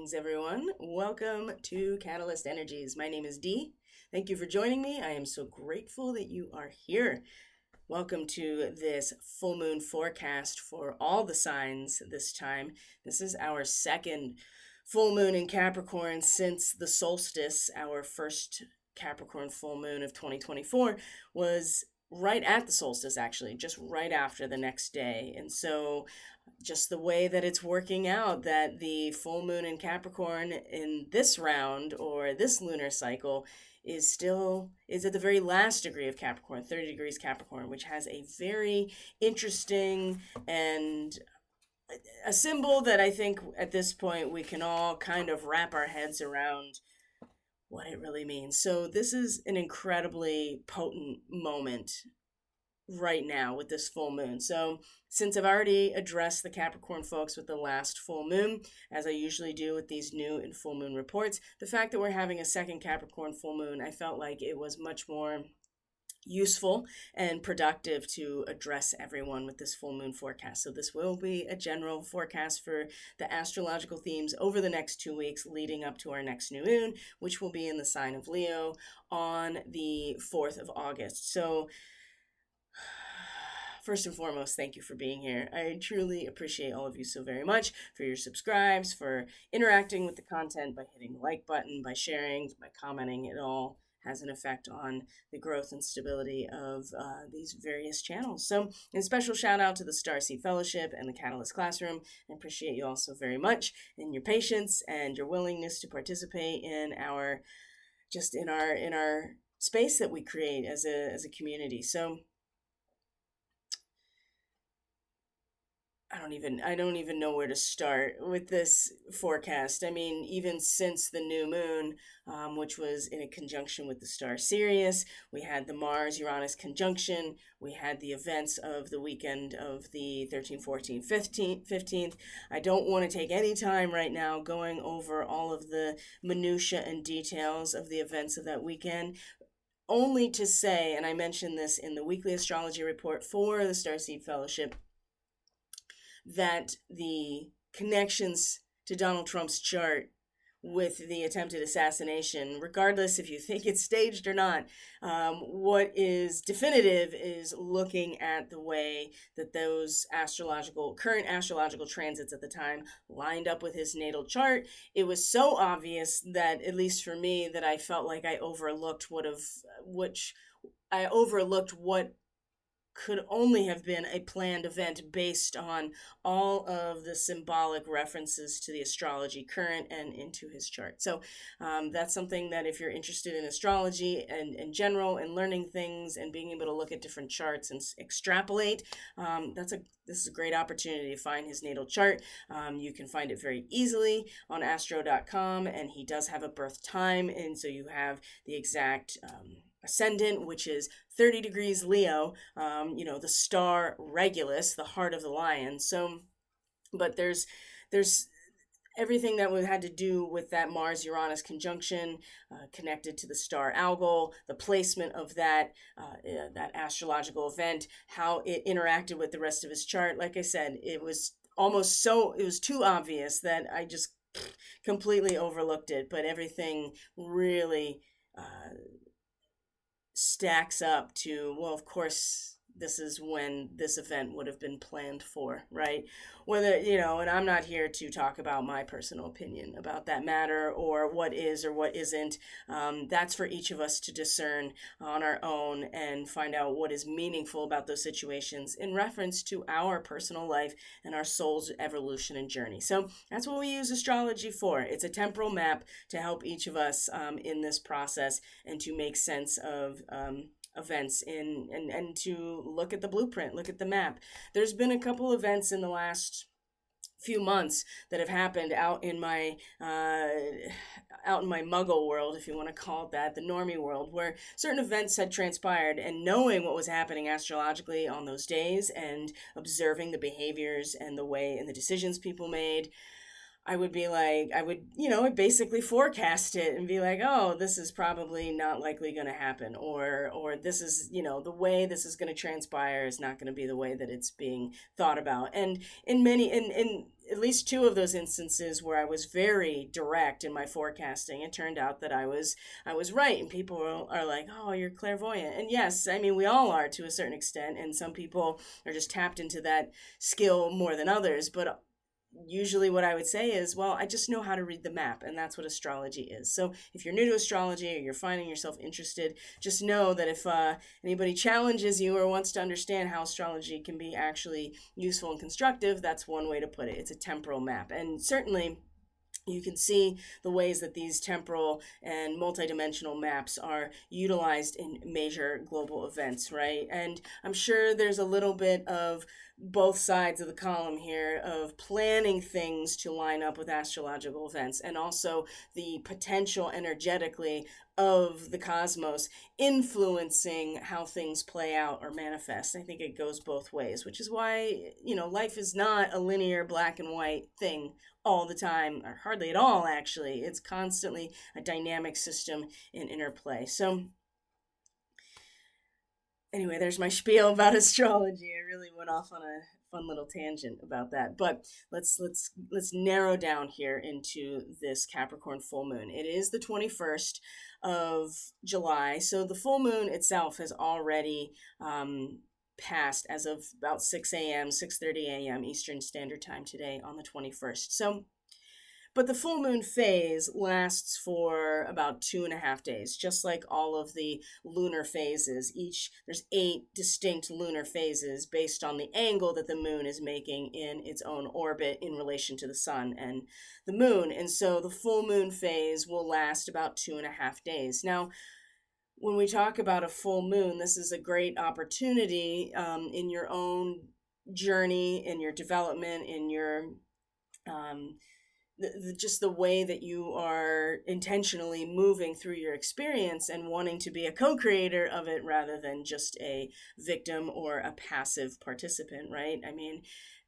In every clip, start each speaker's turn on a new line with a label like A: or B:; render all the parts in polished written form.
A: Greetings, everyone. Welcome to Catalyst Energies. My name is Dee. Thank you for joining me. I am so grateful that you are here. Welcome to this full moon forecast for all the signs this time. This is our second full moon in Capricorn since the solstice. Our first Capricorn full moon of 2024 was right at the solstice, actually, just right after the next day. And so just the way that it's working out, that the full moon in Capricorn in this round or this lunar cycle is at the very last degree of Capricorn, 30 degrees Capricorn, which has a very interesting and a symbol that I think at this point we can all kind of wrap our heads around what it really means. So this is an incredibly potent moment right now with this full moon. So since I've already addressed the Capricorn folks with the last full moon, as I usually do with these new and full moon reports, the fact that we're having a second Capricorn full moon, I felt like it was much more useful and productive to address everyone with this full moon forecast. So this will be a general forecast for the astrological themes over the next 2 weeks leading up to our next new moon, which will be in the sign of Leo on the 4th of August. So first and foremost, thank you for being here. I truly appreciate all of you so very much for your subscribes, for interacting with the content by hitting the like button, by sharing, by commenting. It all has an effect on the growth and stability of these various channels. So a special shout out to the Starseed Fellowship and the Catalyst Classroom. I appreciate you all so very much and your patience and your willingness to participate in our space that we create as a community. So I don't even know where to start with this forecast. I mean, even since the new moon, which was in a conjunction with the star Sirius, we had the Mars-Uranus conjunction, we had the events of the weekend of the 13th, 14th, 15th. I don't want to take any time right now going over all of the minutiae and details of the events of that weekend. Only to say, and I mentioned this in the weekly astrology report for the Starseed Fellowship, that the connections to Donald Trump's chart with the attempted assassination, regardless if you think it's staged or not, what is definitive is looking at the way that those current astrological transits at the time lined up with his natal chart. It was so obvious that, at least for me, that I felt like I overlooked what could only have been a planned event based on all of the symbolic references to the astrology current and into his chart. So that's something that if you're interested in astrology and in general and learning things and being able to look at different charts and extrapolate, this is a great opportunity to find his natal chart. You can find it very easily on astro.com, and he does have a birth time, and so you have the exact ascendant, which is 30 degrees Leo, the star Regulus, the heart of the lion. So, but there's everything that had to do with that Mars-Uranus conjunction connected to the star Algol, the placement of that astrological event, how it interacted with the rest of his chart. Like I said, it was too obvious that I just completely overlooked it, but everything really stacks up to, well, of course, this is when this event would have been planned for, right? Whether, and I'm not here to talk about my personal opinion about that matter or what is or what isn't. That's for each of us to discern on our own and find out what is meaningful about those situations in reference to our personal life and our soul's evolution and journey. So that's what we use astrology for. It's a temporal map to help each of us in this process and to make sense of events and to look at the blueprint, look at the map. There's been a couple events in the last few months that have happened out in my muggle world, if you want to call it that, the normie world, where certain events had transpired, and knowing what was happening astrologically on those days and observing the behaviors and the way and the decisions people made, I would basically forecast it and be like, oh, this is probably not likely going to happen, or this is, the way this is going to transpire is not going to be the way that it's being thought about. And in at least two of those instances where I was very direct in my forecasting. It turned out that I was right, and people are like, "Oh, you're clairvoyant." And yes, I mean we all are to a certain extent, and some people are just tapped into that skill more than others. But usually what I would say is, well, I just know how to read the map, and that's what astrology is. So if you're new to astrology or you're finding yourself interested, just know that if anybody challenges you or wants to understand how astrology can be actually useful and constructive, that's one way to put it. It's a temporal map. And certainly you can see the ways that these temporal and multidimensional maps are utilized in major global events, right? And I'm sure there's a little bit of both sides of the column here of planning things to line up with astrological events, and also the potential energetically of the cosmos influencing how things play out or manifest. I think it goes both ways, which is why, life is not a linear black and white thing all the time, or hardly at all, actually. It's constantly a dynamic system in interplay. So anyway, there's my spiel about astrology. I really went off on a fun little tangent about that. But let's narrow down here into this Capricorn full moon. It is the 21st of July. So the full moon itself has already passed as of about 6 a.m., 6:30 a.m. Eastern Standard Time today on the 21st. So, but the full moon phase lasts for about 2.5 days, just like all of the lunar phases. There's 8 distinct lunar phases based on the angle that the moon is making in its own orbit in relation to the sun and the moon. And so the full moon phase will last about 2.5 days. Now, when we talk about a full moon, this is a great opportunity in your own journey, in your development, in your just the way that you are intentionally moving through your experience and wanting to be a co-creator of it rather than just a victim or a passive participant, right? I mean,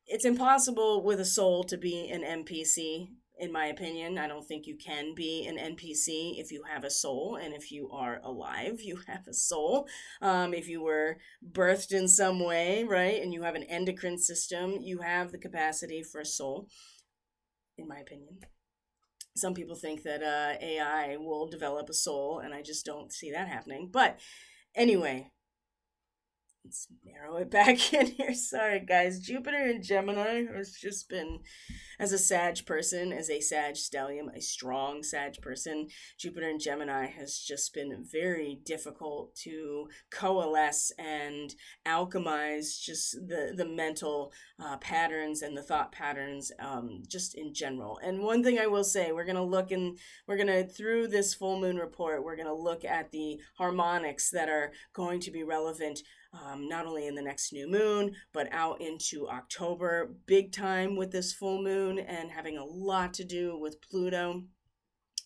A: it's impossible with a soul to be an NPC. In my opinion, I don't think you can be an NPC if you have a soul, and if you are alive, you have a soul. If you were birthed in some way, right, and you have an endocrine system, you have the capacity for a soul, in my opinion. Some people think that AI will develop a soul, and I just don't see that happening. But anyway, let's narrow it back in here. Sorry, guys. Jupiter in Gemini has just been, as a Sag person, as a Sag stellium, a strong Sag person, Jupiter in Gemini has just been very difficult to coalesce and alchemize just the mental patterns and the thought patterns just in general. And one thing I will say, through this full moon report, we're going to look at the harmonics that are going to be relevant not only in the next new moon, but out into October, big time with this full moon and having a lot to do with Pluto.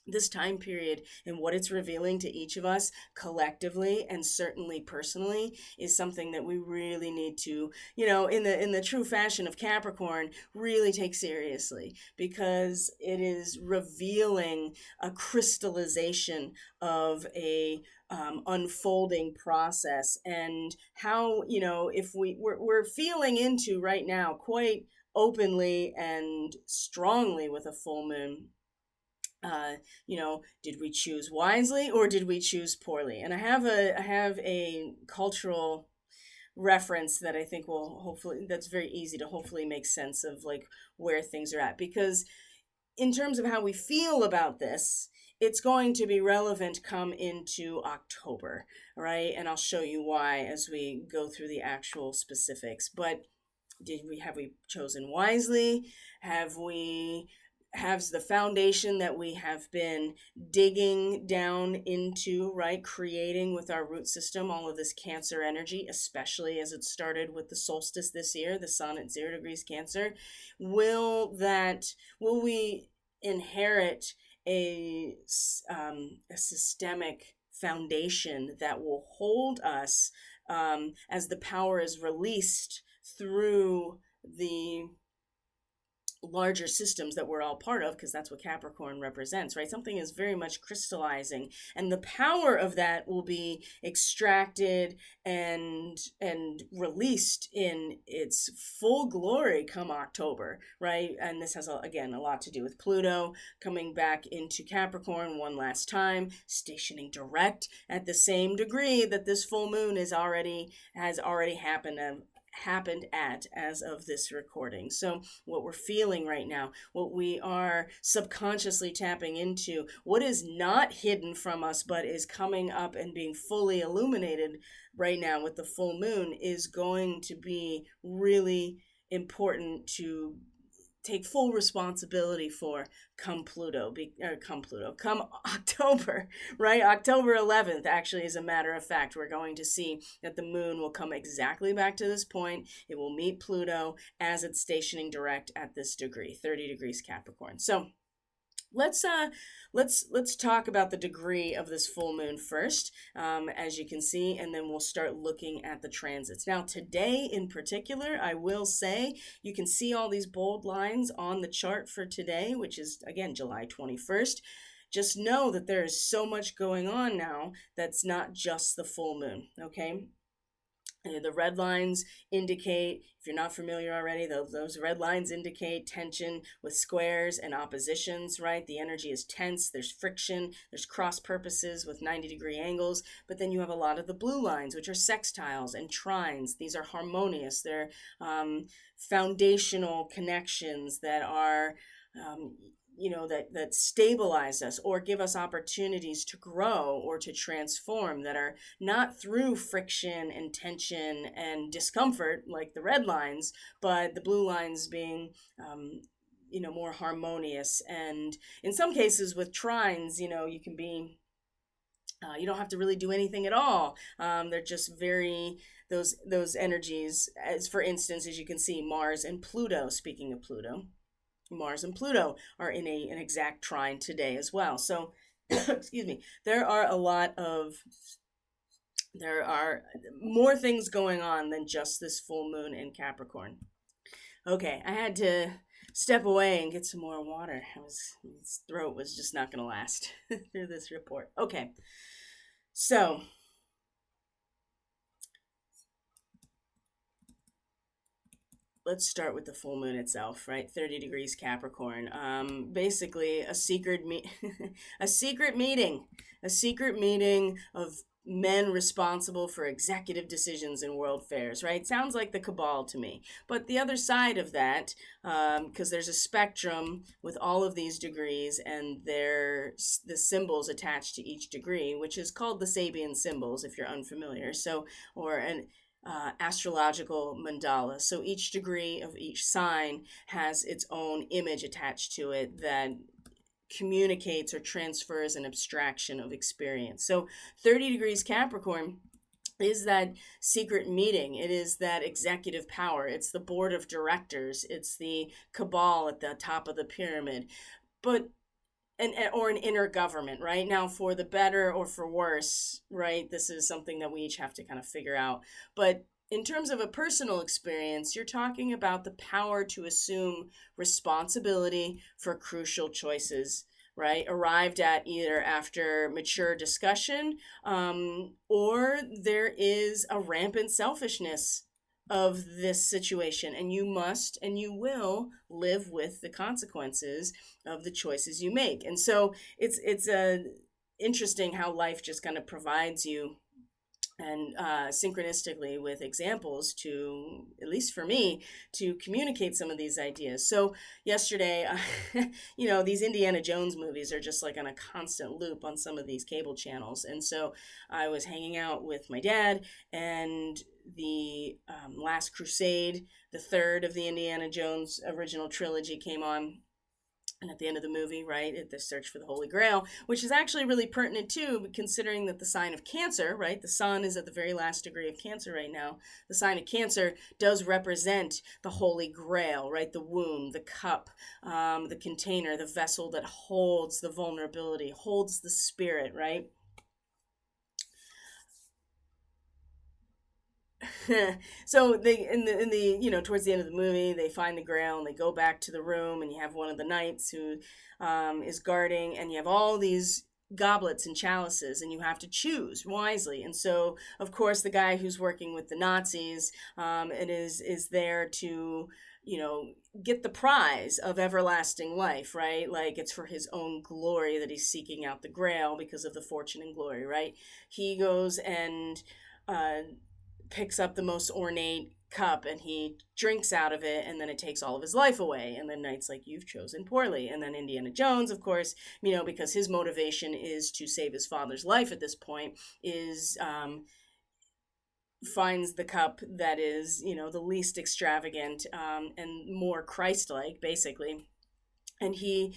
A: This time period and what it's revealing to each of us collectively and certainly personally is something that we really need to, in the true fashion of Capricorn, really take seriously, because it is revealing a crystallization of a unfolding process, and how, if we're feeling into right now quite openly and strongly with a full moon, did we choose wisely or did we choose poorly? And I have a cultural reference that I think that's very easy to hopefully make sense of, like, where things are at, because in terms of how we feel about this, it's going to be relevant come into October, right? And I'll show you why as we go through the actual specifics. But have we chosen wisely? Has the foundation that we have been digging down into, right, creating with our root system, all of this Cancer energy, especially as it started with the solstice this year, the sun at 0 degrees Cancer, will we inherit a systemic foundation that will hold us as the power is released through the larger systems that we're all part of, because that's what Capricorn represents, right? Something is very much crystallizing, and the power of that will be extracted and released in its full glory come October, right? And this has again a lot to do with Pluto coming back into Capricorn one last time, stationing direct at the same degree that this full moon has already happened at as of this recording. So what we're feeling right now, what we are subconsciously tapping into, what is not hidden from us but is coming up and being fully illuminated right now with the full moon, is going to be really important to take full responsibility for come October, right? October 11th, actually, as a matter of fact, we're going to see that the moon will come exactly back to this point. It will meet Pluto as it's stationing direct at this degree, 30 degrees Capricorn. So let's talk about the degree of this full moon first, as you can see, and then we'll start looking at the transits. Now, today in particular, I will say you can see all these bold lines on the chart for today, which is again July 21st. Just know that there is so much going on now that's not just the full moon, okay? The red lines indicate, if you're not familiar already, those red lines indicate tension with squares and oppositions, right? The energy is tense, there's friction, there's cross purposes with 90-degree angles, but then you have a lot of the blue lines, which are sextiles and trines. These are harmonious. They're foundational connections that are that stabilize us or give us opportunities to grow or to transform, that are not through friction and tension and discomfort like the red lines, but the blue lines being more harmonious. And in some cases with trines, you can be you don't have to really do anything at all. They're just those energies, as for instance, as you can see, Mars and Pluto. Speaking of Pluto, Mars and Pluto are in an exact trine today as well. So, excuse me, there are more things going on than just this full moon in Capricorn. Okay, I had to step away and get some more water. His throat was just not going to last through this report. Okay, so let's start with the full moon itself, right? 30 degrees Capricorn. Basically a secret meeting of men responsible for executive decisions in world fairs, right? Sounds like the cabal to me. But the other side of that, because there's a spectrum with all of these degrees, and the symbols attached to each degree, which is called the Sabian symbols, if you're unfamiliar. So, or an astrological mandala. So each degree of each sign has its own image attached to it that communicates or transfers an abstraction of experience. So 30 degrees Capricorn is that secret meeting. It is that executive power. It's the board of directors. It's the cabal at the top of the pyramid. But or an inner government, right? Now, for the better or for worse, right? This is something that we each have to kind of figure out. But in terms of a personal experience, you're talking about the power to assume responsibility for crucial choices, right? Arrived at either after mature discussion, or there is a rampant selfishness of this situation, and you must and you will live with the consequences of the choices you make. And so it's interesting how life just kind of provides you, and synchronistically with examples to, at least for me, to communicate some of these ideas. So yesterday, these Indiana Jones movies are just like on a constant loop on some of these cable channels. And so I was hanging out with my dad, and the Last Crusade, the third of the Indiana Jones original trilogy, came on. And at the end of the movie, right, the search for the Holy Grail, which is actually really pertinent too, considering that the sign of Cancer, right, the sun is at the very last degree of Cancer right now. The sign of Cancer does represent the Holy Grail, right, the womb, the cup, the container, the vessel that holds the vulnerability, holds the spirit, right? So they in the towards the end of the movie they find the grail and they go back to the room, and you have one of the knights who is guarding, and you have all these goblets and chalices, and you have to choose wisely. And so of course the guy who's working with the Nazis and is there to get the prize of everlasting life, right? Like it's for his own glory that he's seeking out the grail because of the fortune and glory, right? He goes and uh, picks up the most ornate cup and he drinks out of it, and then it takes all of his life away. And then Knight's like, you've chosen poorly. And then Indiana Jones, of course, because his motivation is to save his father's life at this point, is finds the cup that is the least extravagant and more Christ-like, basically, and he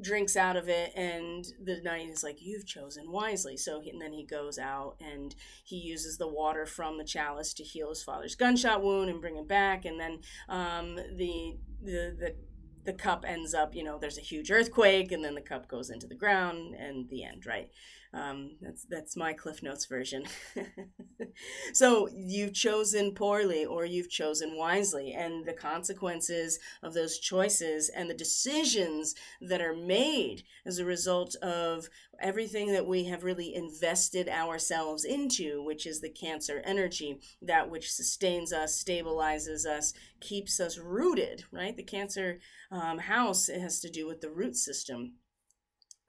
A: drinks out of it, and the knight is like, you've chosen wisely. And then he goes out and he uses the water from the chalice to heal his father's gunshot wound and bring him back. And then the cup ends up, there's a huge earthquake, and then the cup goes into the ground, and the end, right? That's my Cliff Notes version. So you've chosen poorly or you've chosen wisely, and the consequences of those choices and the decisions that are made as a result of everything that we have really invested ourselves into, which is the Cancer energy, that which sustains us, stabilizes us, keeps us rooted, right? The Cancer house, it has to do with the root system.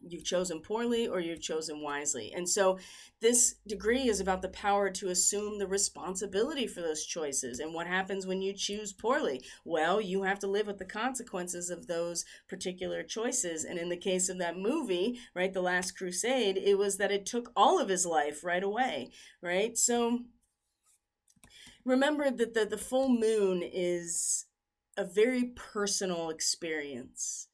A: You've chosen poorly or you've chosen wisely. And so this degree is about the power to assume the responsibility for those choices. And what happens when you choose poorly? Well, you have to live with the consequences of those particular choices. And in the case of that movie, right, The Last Crusade, it was that it took all of his life right away, right? So remember that the full moon is a very personal experience.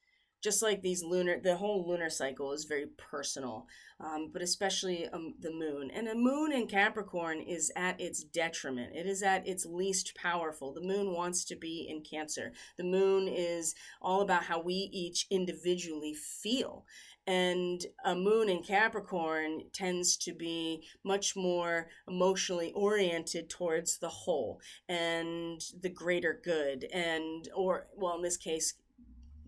A: Just like the whole lunar cycle is very personal, but especially the moon. And a moon in Capricorn is at its detriment. It is at its least powerful. The moon wants to be in Cancer. The moon is all about how we each individually feel. And a moon in Capricorn tends to be much more emotionally oriented towards the whole and the greater good. Well, in this case,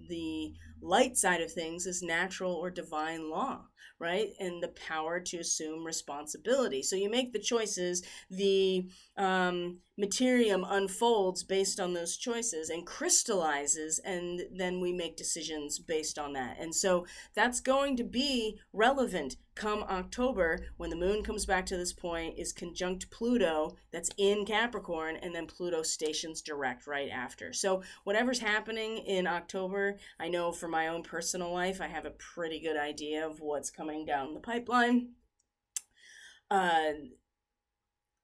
A: the light side of things is natural or divine law, right? And the power to assume responsibility. So you make the choices, the materium unfolds based on those choices and crystallizes, and then we make decisions based on that. And so that's going to be relevant come October, when the moon comes back to this point, is conjunct Pluto, that's in Capricorn, and then Pluto stations direct right after. So whatever's happening in October, I know for my own personal life, I have a pretty good idea of what's coming down the pipeline.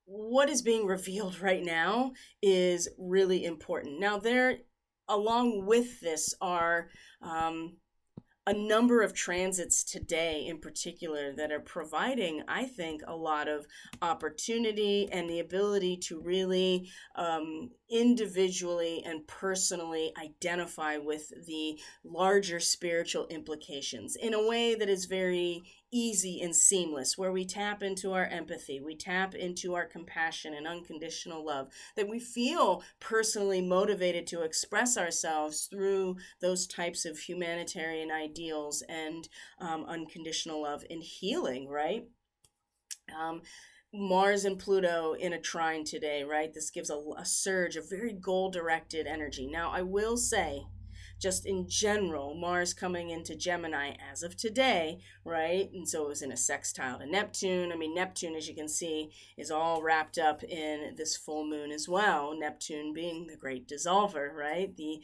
A: What is being revealed right now is really important. Now, along with this are a number of transits today in particular that are providing, I think, a lot of opportunity and the ability to really individually and personally identify with the larger spiritual implications in a way that is very easy and seamless, where we tap into our empathy, we tap into our compassion and unconditional love, that we feel personally motivated to express ourselves through those types of humanitarian ideals and unconditional love and healing, right? Mars and Pluto in a trine today, right? This gives a surge of very goal-directed energy. Now, I will say, just in general, Mars coming into Gemini as of today, right? And so it was in a sextile to Neptune. I mean, Neptune, as you can see, is all wrapped up in this full moon as well. Neptune being the great dissolver, right? The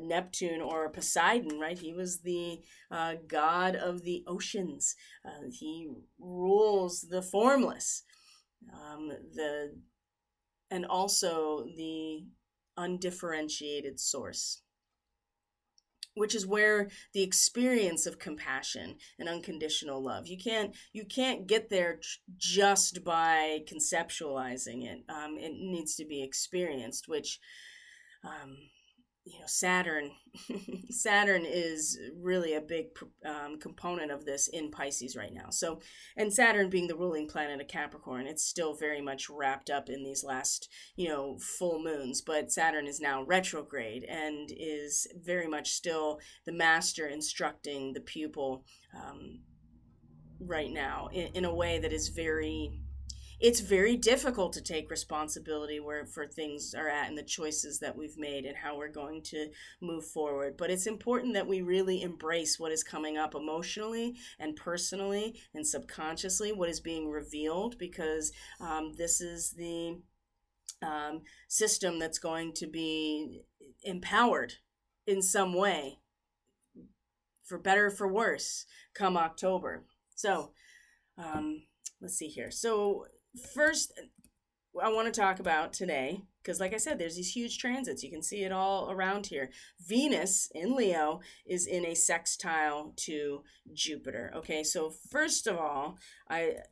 A: Neptune, or Poseidon, right? He was the god of the oceans. He rules the formless, and also the undifferentiated source, which is where the experience of compassion and unconditional love, you can't get there just by conceptualizing it. It needs to be experienced, which Saturn. Saturn is really a big component of this in Pisces right now. So, and Saturn being the ruling planet of Capricorn, it's still very much wrapped up in these last, full moons. But Saturn is now retrograde and is very much still the master instructing the pupil right now in a way that is it's very difficult to take responsibility where for things are at and the choices that we've made and how we're going to move forward. But it's important that we really embrace what is coming up emotionally and personally and subconsciously, what is being revealed, because this is the system that's going to be empowered in some way, for better or for worse, come October. So let's see here. So first, I want to talk about today, because like I said, there's these huge transits. You can see it all around here. Venus in Leo is in a sextile to Jupiter. Okay, so first of all,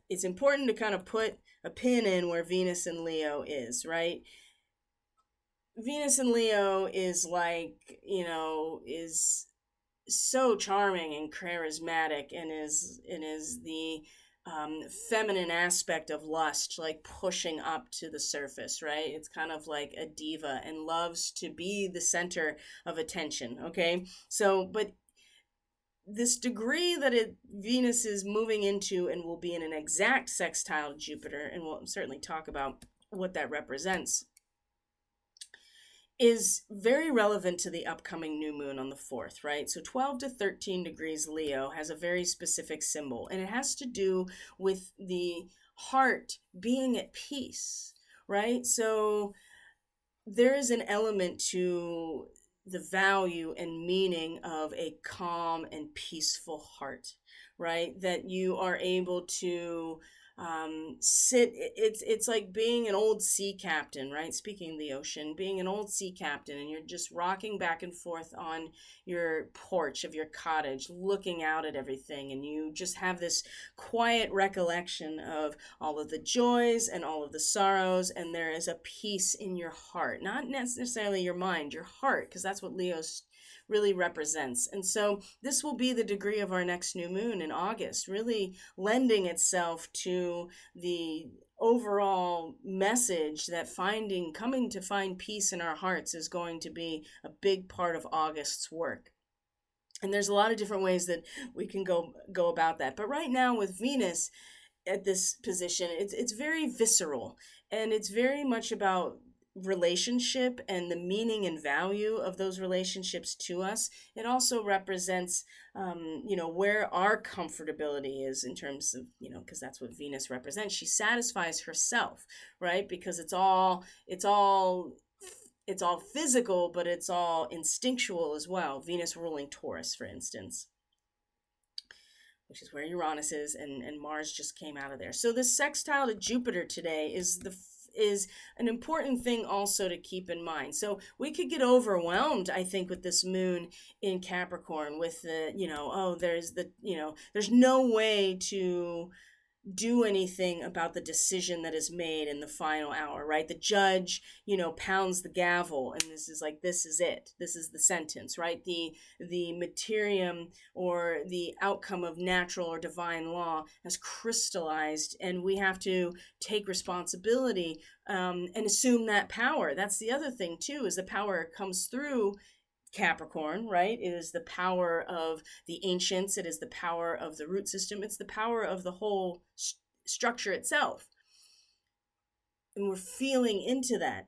A: it's important to kind of put a pin in where Venus in Leo is, right? Venus in Leo is is so charming and charismatic, and is the feminine aspect of lust, like pushing up to the surface, right? It's kind of like a diva and loves to be the center of attention. Okay, so but this degree that Venus is moving into and will be in an exact sextile to Jupiter, and we'll certainly talk about what that represents, is very relevant to the upcoming new moon on the 4th, right? So 12 to 13 degrees Leo has a very specific symbol, and it has to do with the heart being at peace, right? So there is an element to the value and meaning of a calm and peaceful heart, right? That you are able to it's like being an old sea captain, right? Speaking of the ocean, being an old sea captain, and you're just rocking back and forth on your porch of your cottage, looking out at everything, and you just have this quiet recollection of all of the joys and all of the sorrows, and there is a peace in your heart, not necessarily your mind, your heart, because that's what Leo's really represents. And so this will be the degree of our next new moon in August, really lending itself to the overall message that coming to find peace in our hearts is going to be a big part of August's work. And there's a lot of different ways that we can go about that. But right now with Venus at this position, it's very visceral, and it's very much about relationship and the meaning and value of those relationships to us. It also represents where our comfortability is in terms of, because that's what Venus represents. She satisfies herself, right? Because it's all physical, but it's all instinctual as well. Venus ruling Taurus, for instance, which is where Uranus is, and Mars just came out of there. So this sextile to Jupiter today is an important thing also to keep in mind. So we could get overwhelmed, I think, with this moon in Capricorn with there's no way to do anything about the decision that is made in the final hour, right? The judge, pounds the gavel, and this is it. This is the sentence, right? The materium or the outcome of natural or divine law has crystallized, and we have to take responsibility and assume that power. That's the other thing too, is the power comes through Capricorn, right? It is the power of the ancients. It is the power of the root system. It's the power of the whole structure itself. And we're feeling into that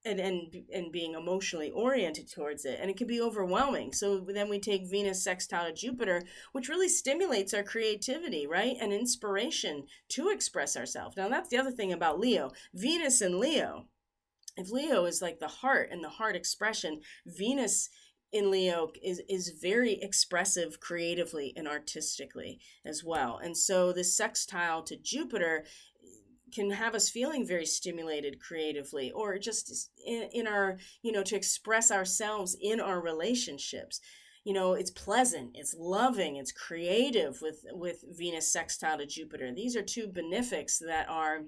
A: and being emotionally oriented towards it. And it can be overwhelming. So then we take Venus sextile to Jupiter, which really stimulates our creativity, right? And inspiration to express ourselves. Now, that's the other thing about Leo. Venus in Leo, if Leo is like the heart and the heart expression, Venus in Leo is very expressive creatively and artistically as well. And so this sextile to Jupiter can have us feeling very stimulated creatively, or just in our, to express ourselves in our relationships. It's pleasant, it's loving, it's creative with Venus sextile to Jupiter. These are two benefics that are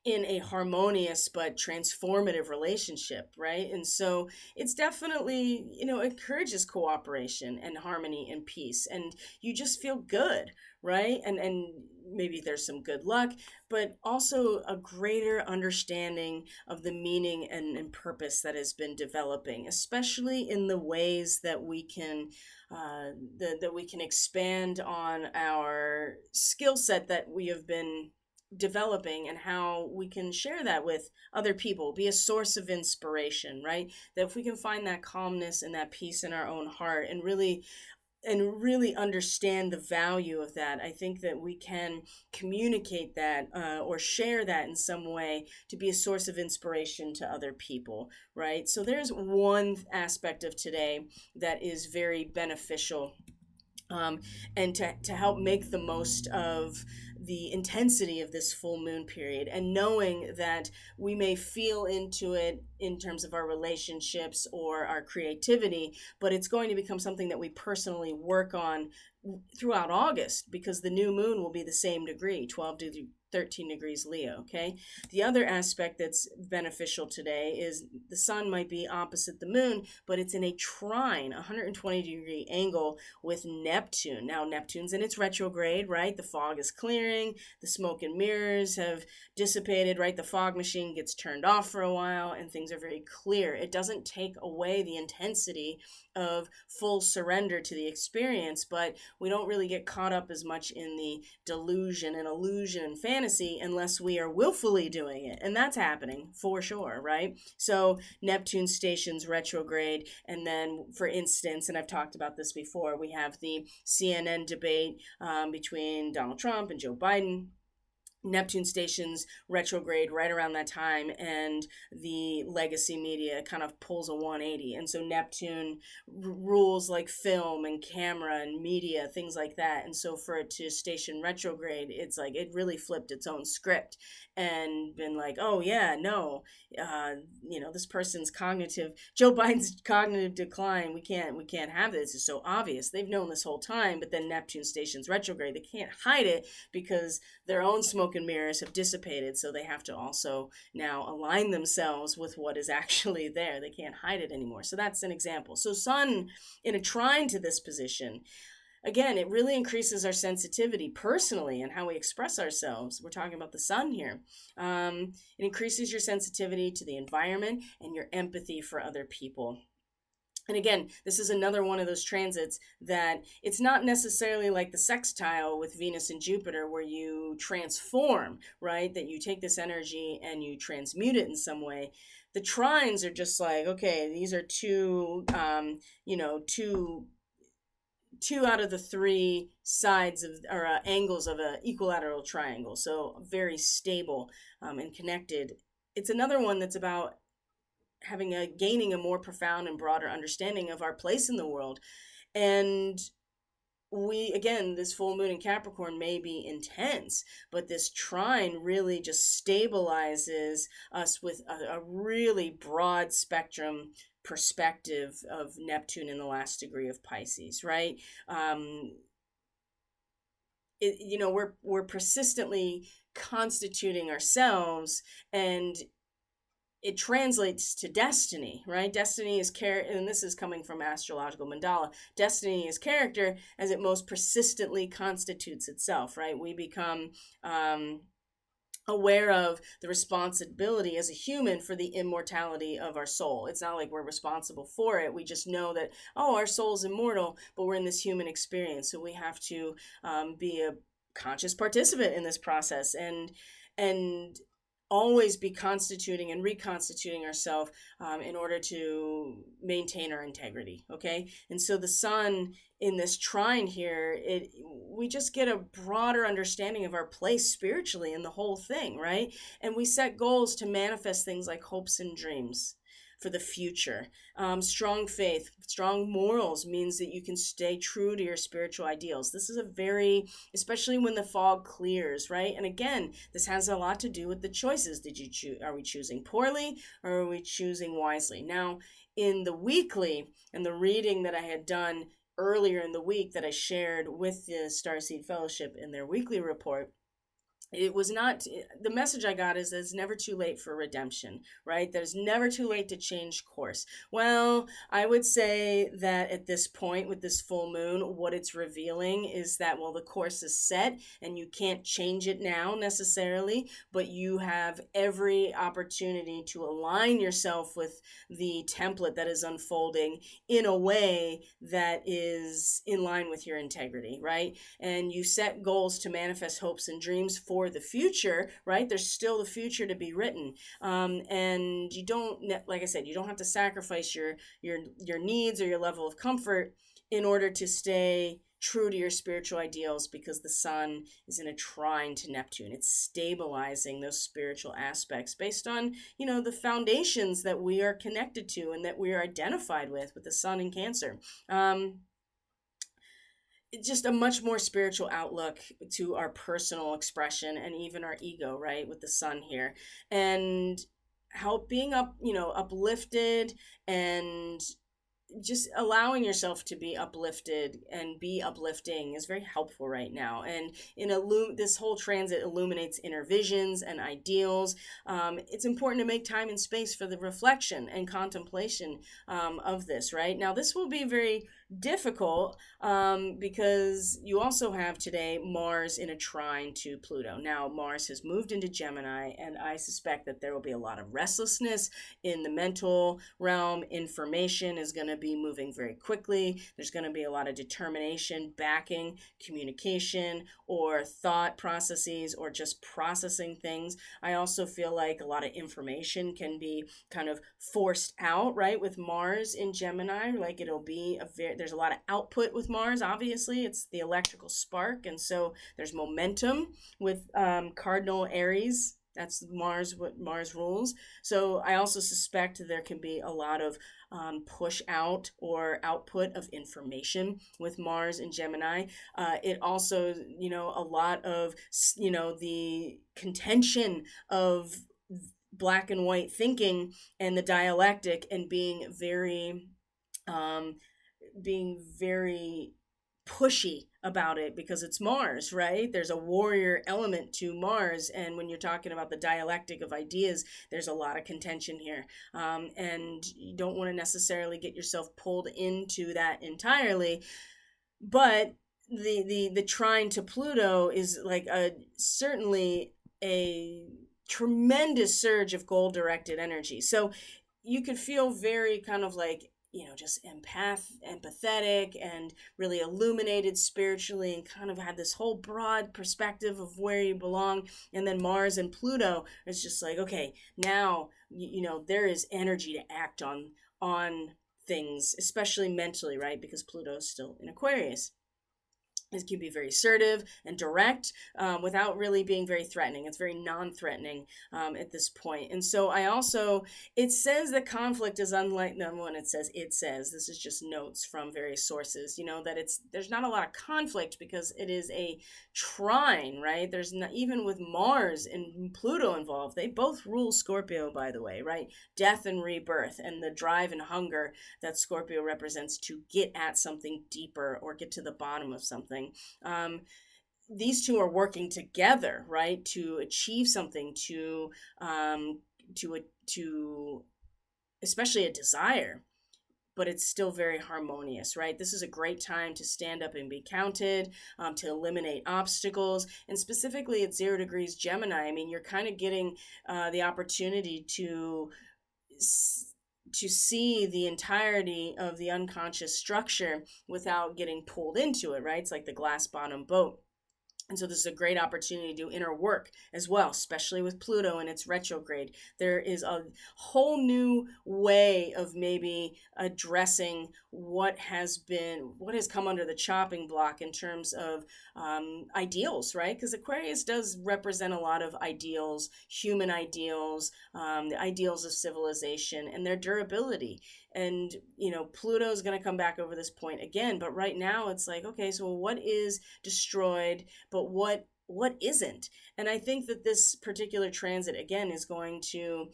A: in a harmonious but transformative relationship, right? And so it's definitely, encourages cooperation and harmony and peace, and you just feel good, right? And maybe there's some good luck, but also a greater understanding of the meaning and purpose that has been developing, especially in the ways that we can that we can expand on our skill set that we have been developing, and how we can share that with other people, be a source of inspiration, right? That if we can find that calmness and that peace in our own heart, and really understand the value of that, I think that we can communicate that, or share that in some way to be a source of inspiration to other people, right? So there's one aspect of today that is very beneficial, and to help make the most of the intensity of this full moon period, and knowing that we may feel into it in terms of our relationships or our creativity, but it's going to become something that we personally work on throughout August, because the new moon will be the same degree, 12 to 13 degrees Leo, okay? The other aspect that's beneficial today is the sun might be opposite the moon, but it's in a trine, 120-degree angle with Neptune. Now, Neptune's in its retrograde, right? The fog is clearing, the smoke and mirrors have dissipated, right? The fog machine gets turned off for a while, and things are very clear. It doesn't take away the intensity of full surrender to the experience, but we don't really get caught up as much in the delusion and illusion and fantasy unless we are willfully doing it. And that's happening for sure, right? So Neptune stations retrograde. And then, for instance, and I've talked about this before, we have the CNN debate between Donald Trump and Joe Biden. Neptune stations retrograde right around that time, and the legacy media kind of pulls a 180. And so Neptune rules like film and camera and media, things like that. And so for it to station retrograde, it's like it really flipped its own script and been like, oh yeah, no, this person's Joe Biden's cognitive decline, we can't have this. It's so obvious. They've known this whole time, but then Neptune stations retrograde. They can't hide it because their own smoke and mirrors have dissipated, so they have to also now align themselves with what is actually there. They can't hide it anymore. So that's an example. So Sun in a trine to this position, again, it really increases our sensitivity personally and how we express ourselves. We're talking about the sun here. It increases your sensitivity to the environment and your empathy for other people. And again, this is another one of those transits that it's not necessarily like the sextile with Venus and Jupiter where you transform, right? That you take this energy and you transmute it in some way. The trines are just like, okay, these are two out of the three sides of, or angles of an equilateral triangle. So very stable and connected. It's another one that's about gaining a more profound and broader understanding of our place in the world. And this full moon in Capricorn may be intense, but this trine really just stabilizes us with a really broad spectrum perspective of Neptune in the last degree of Pisces, right? We're persistently constituting ourselves, and it translates to destiny, right? Destiny is and this is coming from astrological mandala. Destiny is character as it most persistently constitutes itself, right? We become aware of the responsibility as a human for the immortality of our soul. It's not like we're responsible for it. We just know that, our soul's immortal, but we're in this human experience. So we have to be a conscious participant in this process, and always be constituting and reconstituting ourselves in order to maintain our integrity, okay? And so the sun in this trine here, we just get a broader understanding of our place spiritually in the whole thing, right? And we set goals to manifest things like hopes and dreams for the future. Strong faith, strong morals means that you can stay true to your spiritual ideals. This is especially when the fog clears, right? And again, this has a lot to do with the choices. Are we choosing poorly, or are we choosing wisely? Now, in the weekly and the reading that I had done earlier in the week that I shared with the Starseed Fellowship in their weekly report, it was not, the message I got is that it's never too late for redemption, right? There's never too late to change course. Well, I would say that at this point with this full moon, what it's revealing is that, well, the course is set and you can't change it now necessarily, but you have every opportunity to align yourself with the template that is unfolding in a way that is in line with your integrity, right? And you set goals to manifest hopes and dreams for the future, right? There's still the future to be written. And you don't, like I said, you don't have to sacrifice your needs or your level of comfort in order to stay true to your spiritual ideals, because the sun is in a trine to Neptune. It's stabilizing those spiritual aspects based on, the foundations that we are connected to and that we are identified with the sun in Cancer. Just a much more spiritual outlook to our personal expression and even our ego, right, with the sun here. And how being uplifted and just allowing yourself to be uplifted and be uplifting is very helpful right now. And this whole transit illuminates inner visions and ideals. It's important to make time and space for the reflection and contemplation of this, right? Now, this will be very difficult because you also have today Mars in a trine to Pluto. Now, Mars has moved into Gemini, and I suspect that there will be a lot of restlessness in the mental realm. Information is going to be moving very quickly. There's going to be a lot of determination backing communication or thought processes or just processing things. I also feel like a lot of information can be kind of forced out, right, with Mars in Gemini. Like there's a lot of output with Mars. Obviously, it's the electrical spark, and so there's momentum with Cardinal Aries. That's Mars, what Mars rules. So I also suspect there can be a lot of push out or output of information with Mars in Gemini. It also, a lot of, the contention of black and white thinking and the dialectic, and being very pushy about it because it's Mars, right? There's a warrior element to Mars. And when you're talking about the dialectic of ideas, there's a lot of contention here. And you don't want to necessarily get yourself pulled into that entirely. But the trine to Pluto is like certainly a tremendous surge of goal-directed energy. So you could feel very kind of like, just empathetic and really illuminated spiritually, and kind of had this whole broad perspective of where you belong. And then Mars and Pluto is just like, okay, now, there is energy to act on things, especially mentally, right? Because Pluto is still in Aquarius. It can be very assertive and direct without really being very threatening. It's very non-threatening at this point. And so it says that conflict is unlike, number one, it says, this is just notes from various sources, that there's not a lot of conflict because it is a trine, right? There's not, even with Mars and Pluto involved, they both rule Scorpio, by the way, right? Death and rebirth, and the drive and hunger that Scorpio represents to get at something deeper or get to the bottom of something. These two are working together, right, to achieve something, to especially a desire, but it's still very harmonious, right? This is a great time to stand up and be counted, to eliminate obstacles, and specifically at 0 degrees Gemini. I mean, you're kind of getting the opportunity to see the entirety of the unconscious structure without getting pulled into it, right? It's like the glass bottom boat. And so this is a great opportunity to do inner work as well, especially with Pluto and its retrograde. There is a whole new way of maybe addressing what has come under the chopping block in terms of ideals, right? Because Aquarius does represent a lot of ideals, human ideals, the ideals of civilization and their durability. And, Pluto's going to come back over this point again. But right now it's like, okay, so what is destroyed, but what isn't? And I think that this particular transit, again, is going to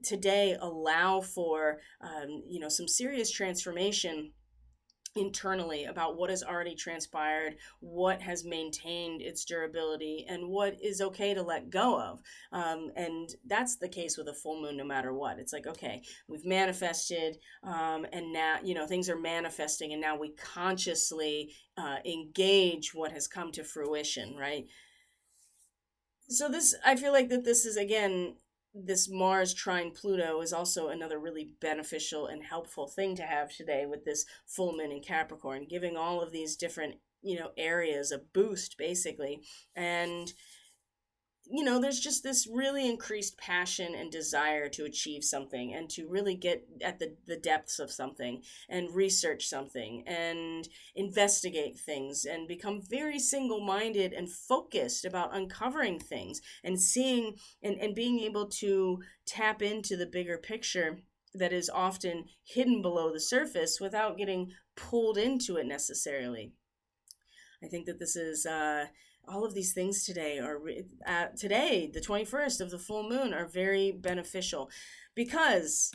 A: today allow for, some serious transformation internally about what has already transpired, what has maintained its durability, and what is okay to let go of. And that's the case with a full moon no matter what. It's like, okay, we've manifested, and now, things are manifesting, and now we consciously engage what has come to fruition, right? So I feel like that this is, again, this Mars trine Pluto is also another really beneficial and helpful thing to have today with this full moon in Capricorn, giving all of these different, areas a boost basically. And there's just this really increased passion and desire to achieve something and to really get at the depths of something and research something and investigate things and become very single-minded and focused about uncovering things and seeing and being able to tap into the bigger picture that is often hidden below the surface without getting pulled into it necessarily. I think that this is all of these things today today, the 21st of the full moon, are very beneficial because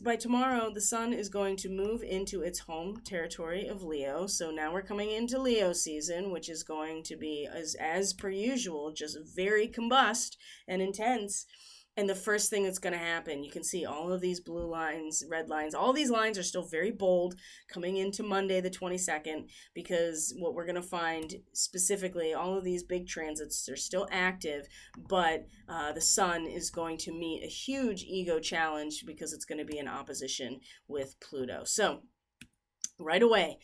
A: by tomorrow, the sun is going to move into its home territory of Leo. So now we're coming into Leo season, which is going to be, as per usual, just very combust and intense. And the first thing that's going to happen, you can see all of these blue lines, red lines, all these lines are still very bold coming into Monday, the 22nd, because what we're going to find specifically, all of these big transits are still active, but the sun is going to meet a huge ego challenge because it's going to be in opposition with Pluto. So right away,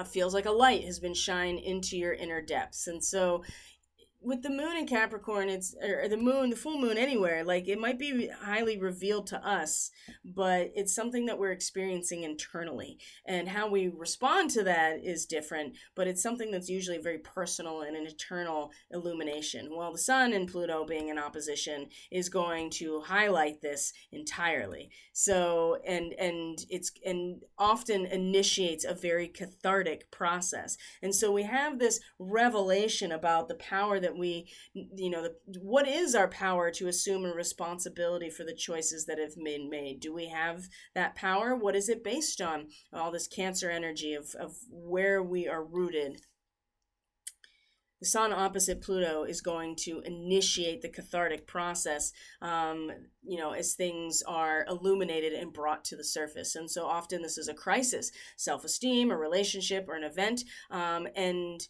A: feels like a light has been shined into your inner depths. And so with the moon in Capricorn, or the full moon anywhere, like it might be highly revealed to us, but it's something that we're experiencing internally. And how we respond to that is different, but it's something that's usually very personal and an eternal illumination. Well, the sun and Pluto being in opposition is going to highlight this entirely. So, and often initiates a very cathartic process. And so we have this revelation about the power that we, what is our power to assume a responsibility for the choices that have been made? Do we have that power? What is it based on? All this Cancer energy of where we are rooted. The sun opposite Pluto is going to initiate the cathartic process, as things are illuminated and brought to the surface. And so often this is a crisis, self-esteem, a relationship, or an event, and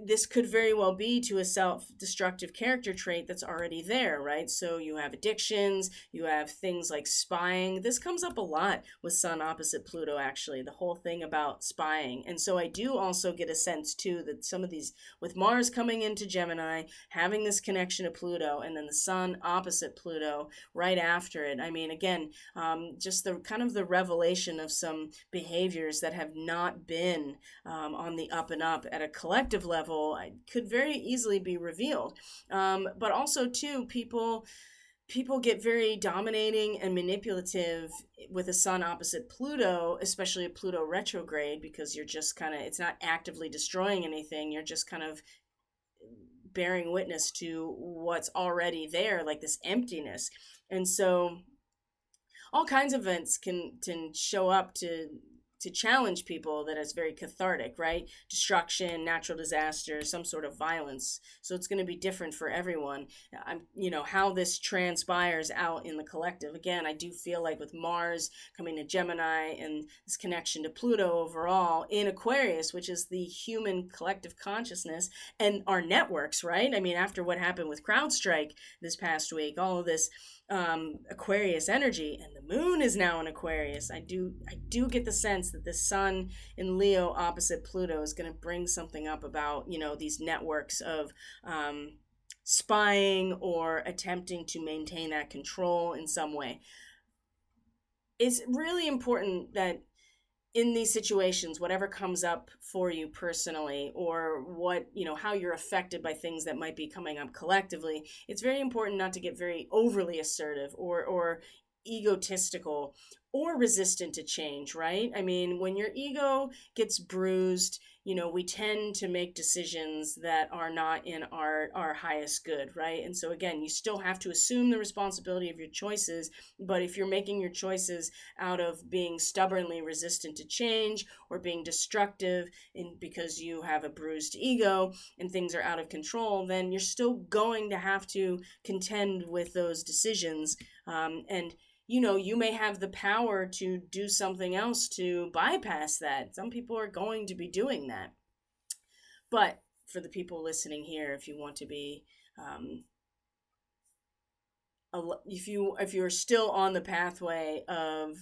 A: this could very well be to a self-destructive character trait that's already there, right? So you have addictions, you have things like spying. This comes up a lot with Sun opposite Pluto, actually, the whole thing about spying. And so I do also get a sense, too, that some of these, with Mars coming into Gemini, having this connection to Pluto, and then the Sun opposite Pluto right after it. I mean, again, just the kind of the revelation of some behaviors that have not been on the up and up at a collective level could very easily be revealed. But also, too, people get very dominating and manipulative with a sun opposite Pluto, especially a Pluto retrograde, because you're just kind of, it's not actively destroying anything. You're just kind of bearing witness to what's already there, like this emptiness. And so all kinds of events can show up to challenge people that is very cathartic, right? Destruction, natural disaster, some sort of violence. So it's going to be different for everyone. How this transpires out in the collective. Again, I do feel like with Mars coming to Gemini and this connection to Pluto overall in Aquarius, which is the human collective consciousness and our networks, right? I mean, after what happened with CrowdStrike this past week, all of this Aquarius energy, and the moon is now in Aquarius. I do get the sense that the sun in Leo opposite Pluto is going to bring something up about these networks of spying or attempting to maintain that control in some way. It's really important that in these situations, whatever comes up for you personally, or what, how you're affected by things that might be coming up collectively, it's very important not to get very overly assertive or egotistical, or resistant to change, right? I mean, when your ego gets bruised, we tend to make decisions that are not in our highest good, right? And so again, you still have to assume the responsibility of your choices, but if you're making your choices out of being stubbornly resistant to change or being destructive because you have a bruised ego and things are out of control, then you're still going to have to contend with those decisions. And you may have the power to do something else to bypass that. Some people are going to be doing that. But for the people listening here, if you want to be, if you're still on the pathway of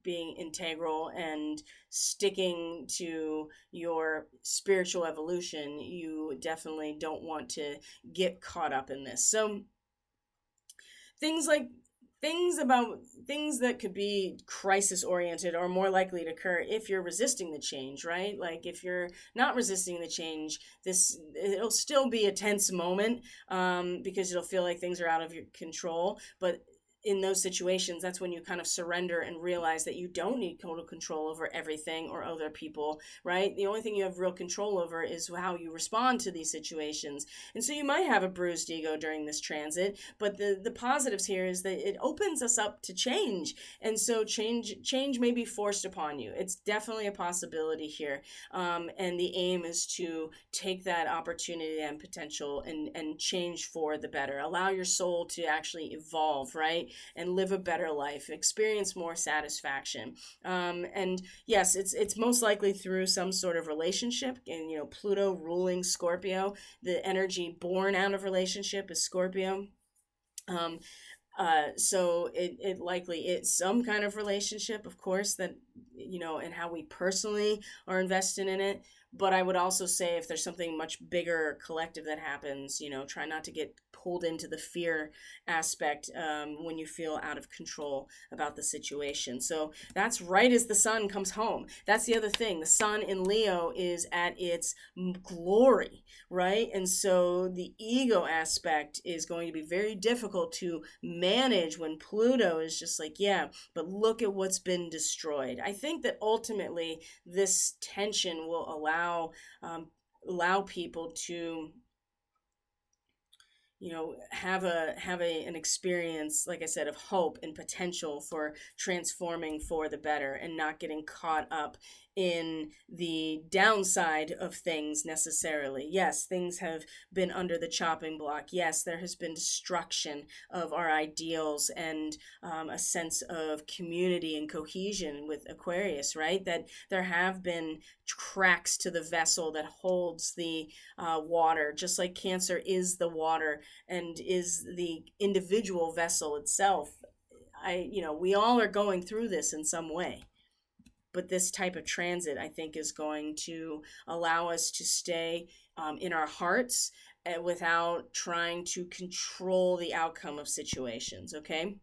A: being integral and sticking to your spiritual evolution, you definitely don't want to get caught up in this. So things that could be crisis oriented are more likely to occur if you're resisting the change, right? Like if you're not resisting the change, it'll still be a tense moment, because it'll feel like things are out of your control. But in those situations, that's when you kind of surrender and realize that you don't need total control over everything or other people, right? The only thing you have real control over is how you respond to these situations. And so you might have a bruised ego during this transit, but the positives here is that it opens us up to change. And so change may be forced upon you. It's definitely a possibility here. And the aim is to take that opportunity and potential and change for the better. Allow your soul to actually evolve, right? And live a better life, experience more satisfaction. And yes, it's most likely through some sort of relationship. And Pluto ruling Scorpio, the energy born out of relationship is Scorpio. So it likely it's some kind of relationship, of course, that and how we personally are invested in it. But I would also say if there's something much bigger collective that happens, try not to get pulled into the fear aspect when you feel out of control about the situation. So that's right as the sun comes home. That's the other thing. The sun in Leo is at its glory, right? And so the ego aspect is going to be very difficult to manage when Pluto is just like, yeah, but look at what's been destroyed. I think that ultimately this tension will allow people to have an experience, like I said, of hope and potential for transforming for the better and not getting caught up in the downside of things necessarily. Yes, things have been under the chopping block. Yes, there has been destruction of our ideals and a sense of community and cohesion with Aquarius, right? That there have been cracks to the vessel that holds the water, just like Cancer is the water and is the individual vessel itself. We all are going through this in some way. But this type of transit, I think, is going to allow us to stay in our hearts without trying to control the outcome of situations, okay?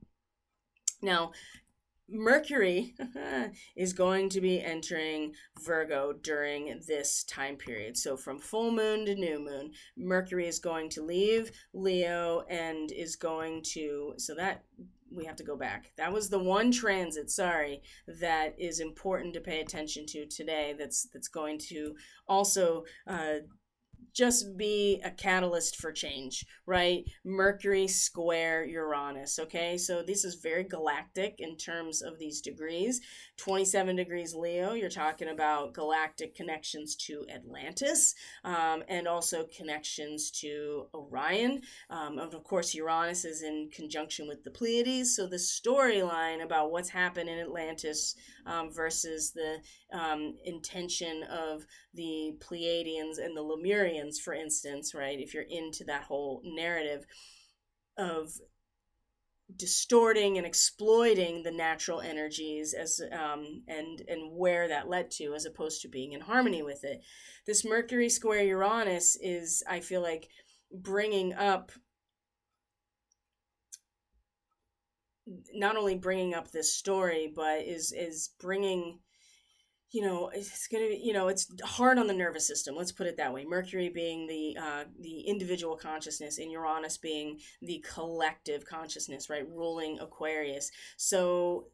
A: Now, Mercury is going to be entering Virgo during this time period. So from full moon to new moon, Mercury is going to leave Leo and is going to, so that we have to go back. That was the one transit, that is important to pay attention to today. That's going to also just be a catalyst for change, right? Mercury square Uranus, okay? So this is very galactic in terms of these degrees. 27 degrees Leo, you're talking about galactic connections to Atlantis, and also connections to Orion. And of course, Uranus is in conjunction with the Pleiades, so the storyline about what's happened in Atlantis versus the intention of the Pleiadians and the Lemurians, for instance, right? If you're into that whole narrative of distorting and exploiting the natural energies as and where that led to, as opposed to being in harmony with it. This Mercury square Uranus is, I feel like, bringing up, not only bringing up this story, but is bringing, it's gonna be, it's hard on the nervous system. Let's put it that way. Mercury being the individual consciousness, and Uranus being the collective consciousness, right, ruling Aquarius. So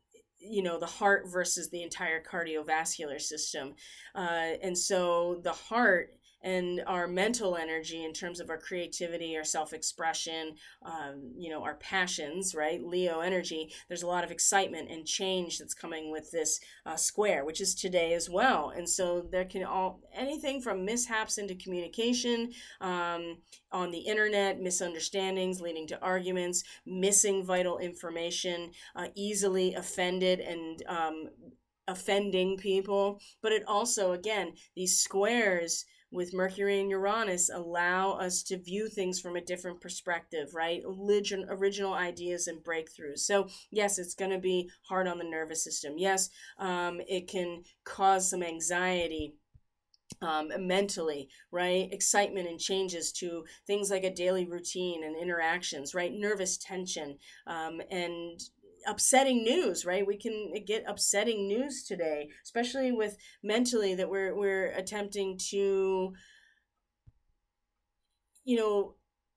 A: the heart versus the entire cardiovascular system. And so the heart and our mental energy in terms of our creativity, our self-expression, our passions, right? Leo energy, there's a lot of excitement and change that's coming with this square, which is today as well. And so there can anything from mishaps into communication, on the internet, misunderstandings leading to arguments, missing vital information, easily offended and offending people. But it also, again, these squares with Mercury and Uranus allow us to view things from a different perspective, right? Original ideas and breakthroughs. So yes, it's going to be hard on the nervous system. Yes, it can cause some anxiety, mentally, right? Excitement and changes to things like a daily routine and interactions, right? Nervous tension, and upsetting news, right? We can get upsetting news today, especially with mentally that we're attempting to,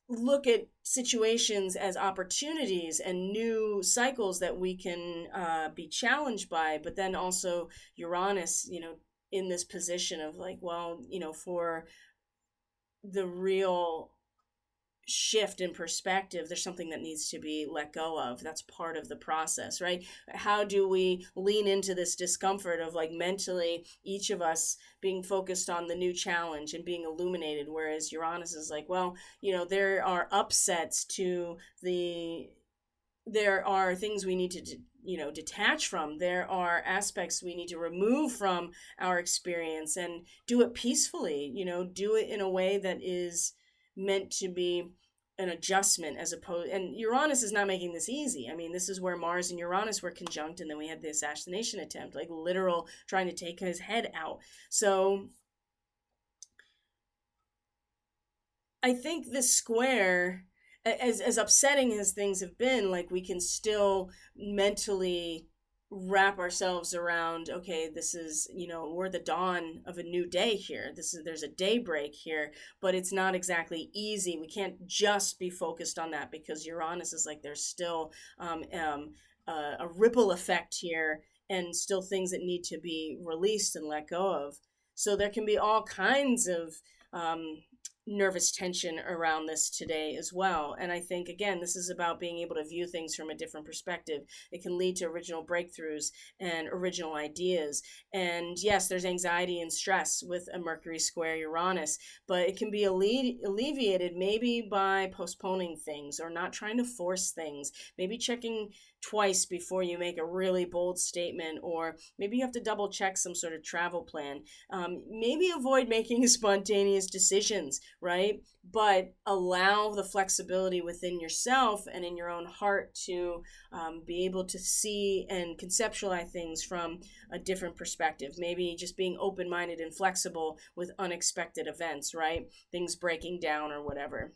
A: look at situations as opportunities and new cycles that we can be challenged by. But then also Uranus, in this position of like, well, for the real shift in perspective, there's something that needs to be let go of. That's part of the process, right? How do we lean into this discomfort of like mentally each of us being focused on the new challenge and being illuminated, whereas Uranus is like, well, there are upsets to there are things we need to detach from. There are aspects we need to remove from our experience and do it peacefully, do it in a way that is meant to be an adjustment, as opposed, and Uranus is not making this easy. I mean, this is where Mars and Uranus were conjunct, and then we had the assassination attempt, like literal trying to take his head out. So I think this square, as upsetting as things have been, like we can still mentally wrap ourselves around, okay, this is, we're the dawn of a new day here. There's a daybreak here, but it's not exactly easy. We can't just be focused on that, because Uranus is like, there's still a ripple effect here, and still things that need to be released and let go of. So there can be all kinds of nervous tension around this today as well. And I think, again, this is about being able to view things from a different perspective. It can lead to original breakthroughs and original ideas. And yes, there's anxiety and stress with a Mercury square Uranus, but it can be alleviated maybe by postponing things or not trying to force things, maybe checking twice before you make a really bold statement, or maybe you have to double check some sort of travel plan. Maybe avoid making spontaneous decisions, right? But allow the flexibility within yourself and in your own heart to be able to see and conceptualize things from a different perspective. Maybe just being open-minded and flexible with unexpected events, right? Things breaking down or whatever.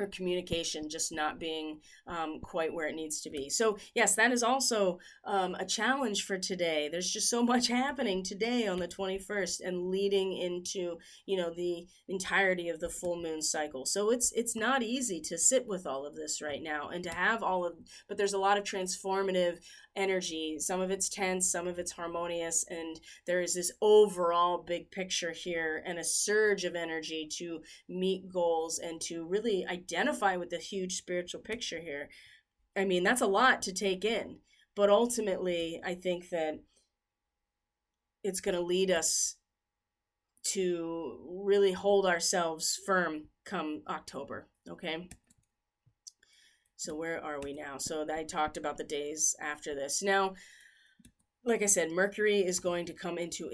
A: Or communication just not being quite where it needs to be. So yes, that is also a challenge for today. There's just so much happening today on the 21st and leading into the entirety of the full moon cycle. So it's not easy to sit with all of this right now and to have but there's a lot of transformative energy. Some of it's tense, some of it's harmonious, and there is this overall big picture here and a surge of energy to meet goals and to really identify with the huge spiritual picture here. I mean, that's a lot to take in, but ultimately I think that it's going to lead us to really hold ourselves firm come October, okay? So where are we now? So I talked about the days after this. Now, like I said, Mercury is going to come into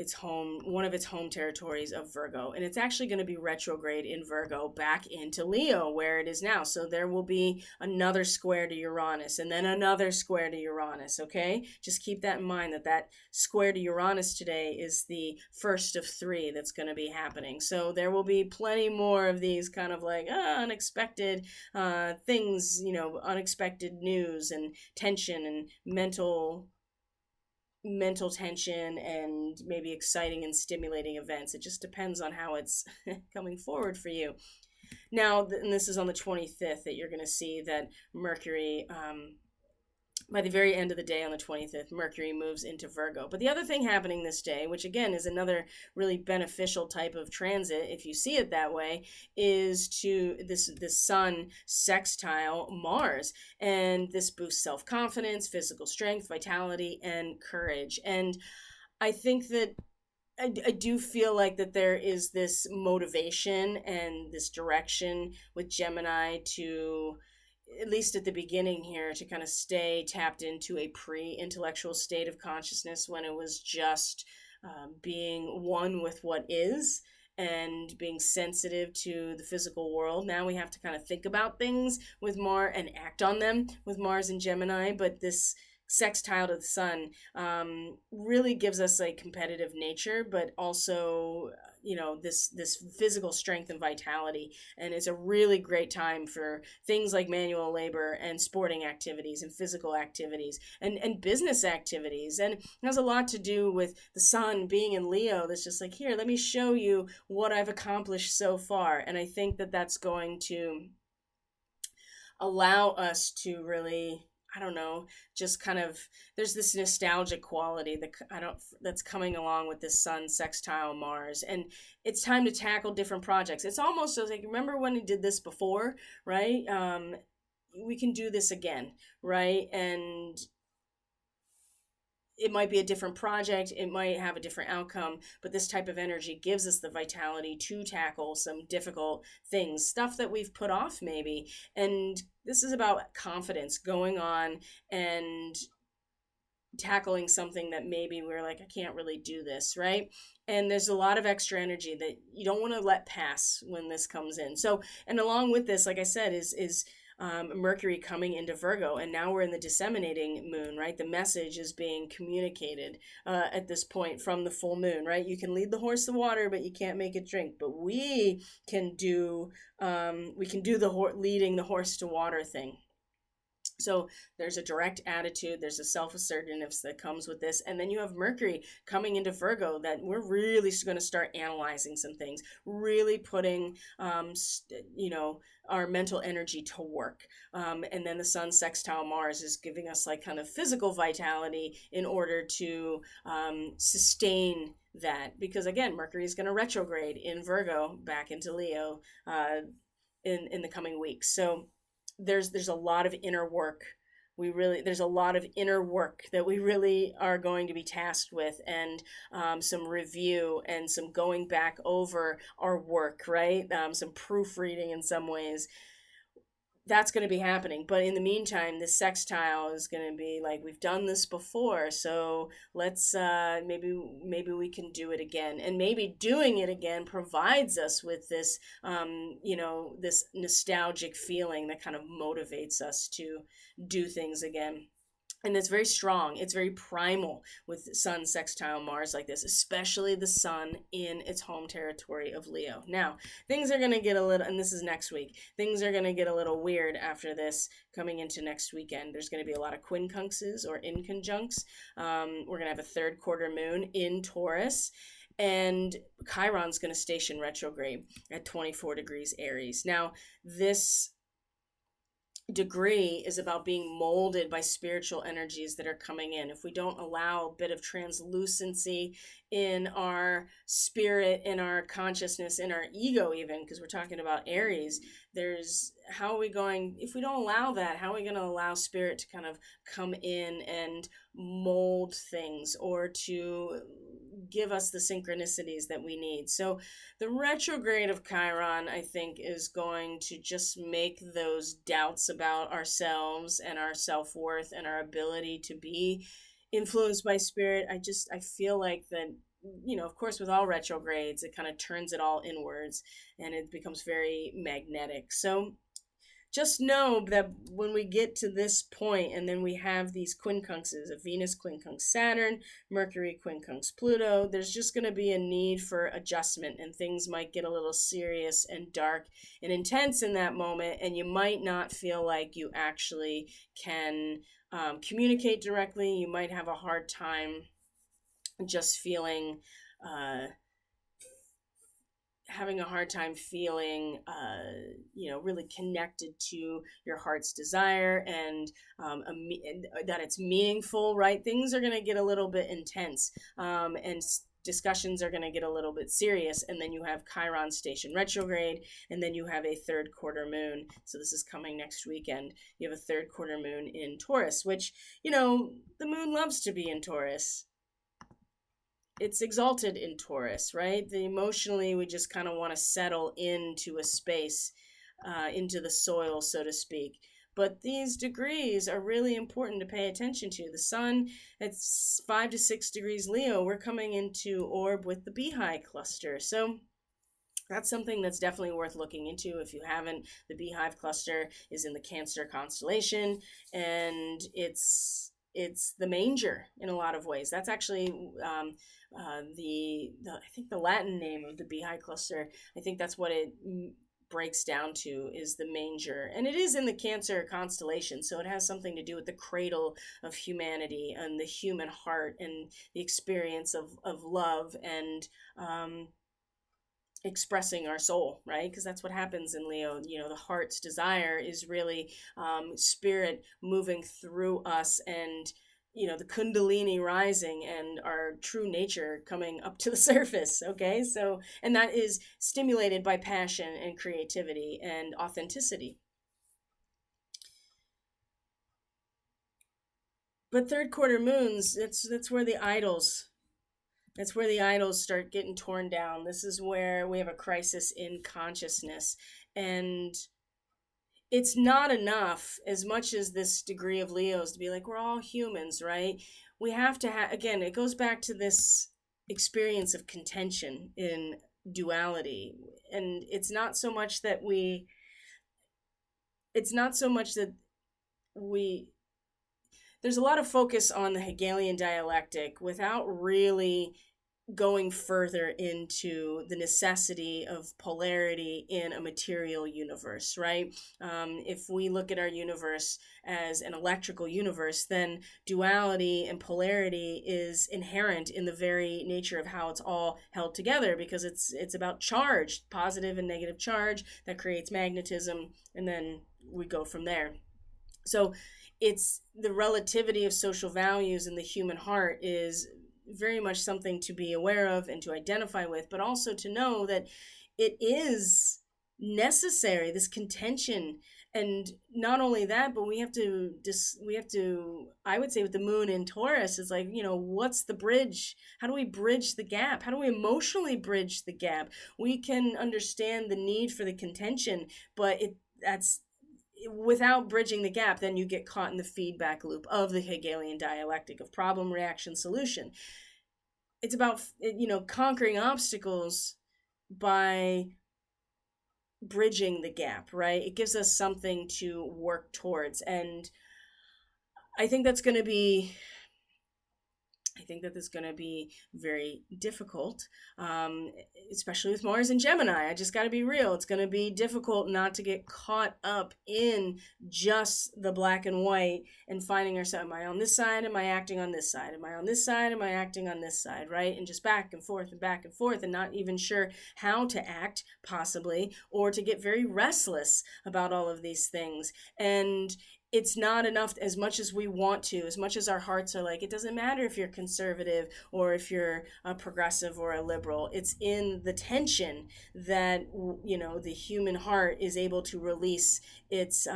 A: one of its home territories of Virgo, and it's actually going to be retrograde in Virgo back into Leo, where it is now. So there will be another square to Uranus, and then another square to Uranus, okay? Just keep that in mind, that square to Uranus today is the first of 3 that's going to be happening. So there will be plenty more of these kind of like unexpected things, unexpected news and tension and mental tension and maybe exciting and stimulating events. It just depends on how it's coming forward for you. Now, and this is on the 25th that you're going to see that Mercury by the very end of the day on the 25th, Mercury moves into Virgo. But the other thing happening this day, which again is another really beneficial type of transit, if you see it that way, is to this Sun sextile Mars. And this boosts self-confidence, physical strength, vitality, and courage. And I think that I do feel like that there is this motivation and this direction with Gemini to, at least at the beginning here, to kind of stay tapped into a pre-intellectual state of consciousness when it was just being one with what is and being sensitive to the physical world. Now we have to kind of think about things with Mars and act on them with Mars and Gemini, but this sextile to the Sun really gives us a competitive nature, but also this physical strength and vitality. And it's a really great time for things like manual labor and sporting activities and physical activities and business activities. And it has a lot to do with the Sun being in Leo. That's just like, here, let me show you what I've accomplished so far. And I think that that's going to allow us to really, I don't know, just kind of, there's this nostalgic quality that's coming along with this Sun sextile Mars, and it's time to tackle different projects. It's almost like, remember when we did this before, right? We can do this again, right? And it might be a different project, it might have a different outcome, but this type of energy gives us the vitality to tackle some difficult things, stuff that we've put off maybe. And this is about confidence, going on and tackling something that maybe we're like, I can't really do this, right? And there's a lot of extra energy that you don't want to let pass when this comes in. So, and along with this, like I said, is Mercury coming into Virgo, and now we're in the disseminating moon, right? The message is being communicated at this point from the full moon, right? You can lead the horse to water, but you can't make it drink. But we can do the leading the horse to water thing. So there's a direct attitude, there's a self-assertiveness that comes with this. And then you have Mercury coming into Virgo, that we're really going to start analyzing some things, really putting, our mental energy to work. And then the Sun sextile Mars is giving us like kind of physical vitality in order to sustain that. Because again, Mercury is going to retrograde in Virgo back into Leo in the coming weeks. So there's a lot of inner work. There's a lot of inner work that we really are going to be tasked with, and some review and some going back over our work, right? Some proofreading in some ways. That's going to be happening. But in the meantime, this sextile is going to be like, we've done this before, so let's maybe we can do it again. And maybe doing it again provides us with this this nostalgic feeling that kind of motivates us to do things again. And it's very strong. It's very primal with Sun sextile Mars like this, especially the Sun in its home territory of Leo. Now, things are going to get a little, and this is next week, things are going to get a little weird after this coming into next weekend. There's going to be a lot of quincunxes or inconjuncts. We're going to have a third quarter moon in Taurus. And Chiron's going to station retrograde at 24 degrees Aries. Now, this degree is about being molded by spiritual energies that are coming in. If we don't allow a bit of translucency in our spirit, in our consciousness, in our ego even, because we're talking about Aries, if we don't allow that, how are we going to allow spirit to kind of come in and mold things or to give us the synchronicities that we need? So the retrograde of Chiron, I think, is going to just make those doubts about ourselves and our self-worth and our ability to be influenced by spirit. I feel like that, of course, with all retrogrades, it kind of turns it all inwards and it becomes very magnetic. So just know that when we get to this point, and then we have these quincunxes of Venus quincunx Saturn, Mercury quincunx Pluto, there's just going to be a need for adjustment, and things might get a little serious and dark and intense in that moment, and you might not feel like you actually can communicate directly. You might have a hard time just feeling having a hard time feeling, really connected to your heart's desire, and that it's meaningful, right? Things are going to get a little bit intense, and discussions are going to get a little bit serious. And then you have Chiron station retrograde, and then you have a third quarter moon. So this is coming next weekend. You have a third quarter moon in Taurus, which, the moon loves to be in Taurus. It's exalted in Taurus, right? Emotionally, we just kind of want to settle into a space, into the soil, so to speak. But these degrees are really important to pay attention to. The sun, it's 5 to 6 degrees Leo. We're coming into orb with the Beehive cluster. So that's something that's definitely worth looking into. If you haven't, the Beehive cluster is in the Cancer constellation, and it's the manger in a lot of ways. That's actually I think the Latin name of the Beehive cluster. I think that's what it breaks down to, is the manger, and it is in the Cancer constellation, so it has something to do with the cradle of humanity and the human heart and the experience of love and expressing our soul, right? Because that's what happens in Leo. The heart's desire is really spirit moving through us, and the kundalini rising and our true nature coming up to the surface. Okay, so, and that is stimulated by passion and creativity and authenticity. But third quarter moons, that's where the idols start getting torn down. This is where we have a crisis in consciousness. And it's not enough, as much as this degree of Leos, to be like, we're all humans, right? We have to have, again, it goes back to this experience of contention in duality. And it's not so much that there's a lot of focus on the Hegelian dialectic without really going further into the necessity of polarity in a material universe, right? If we look at our universe as an electrical universe, then duality and polarity is inherent in the very nature of how it's all held together, because it's about charge, positive and negative charge that creates magnetism, and then we go from there. So it's the relativity of social values in the human heart is very much something to be aware of and to identify with, but also to know that it is necessary, this contention. And not only that, but we have to, I would say, with the moon in Taurus, it's like, what's the bridge? How do we bridge the gap? How do we emotionally bridge the gap? We can understand the need for the contention, but that's without bridging the gap, then you get caught in the feedback loop of the Hegelian dialectic of problem, reaction, solution. It's about, conquering obstacles by bridging the gap, right? It gives us something to work towards. And I think that's going to be very difficult, especially with Mars and Gemini. I just got to be real. It's going to be difficult not to get caught up in just the black and white and finding ourselves, am I on this side? Am I acting on this side? Am I on this side? Am I acting on this side, right? And just back and forth and not even sure how to act, possibly, or to get very restless about all of these things. And it's not enough, as much as we want to, as much as our hearts are like, it doesn't matter if you're conservative or if you're a progressive or a liberal. It's in the tension that, the human heart is able to release its,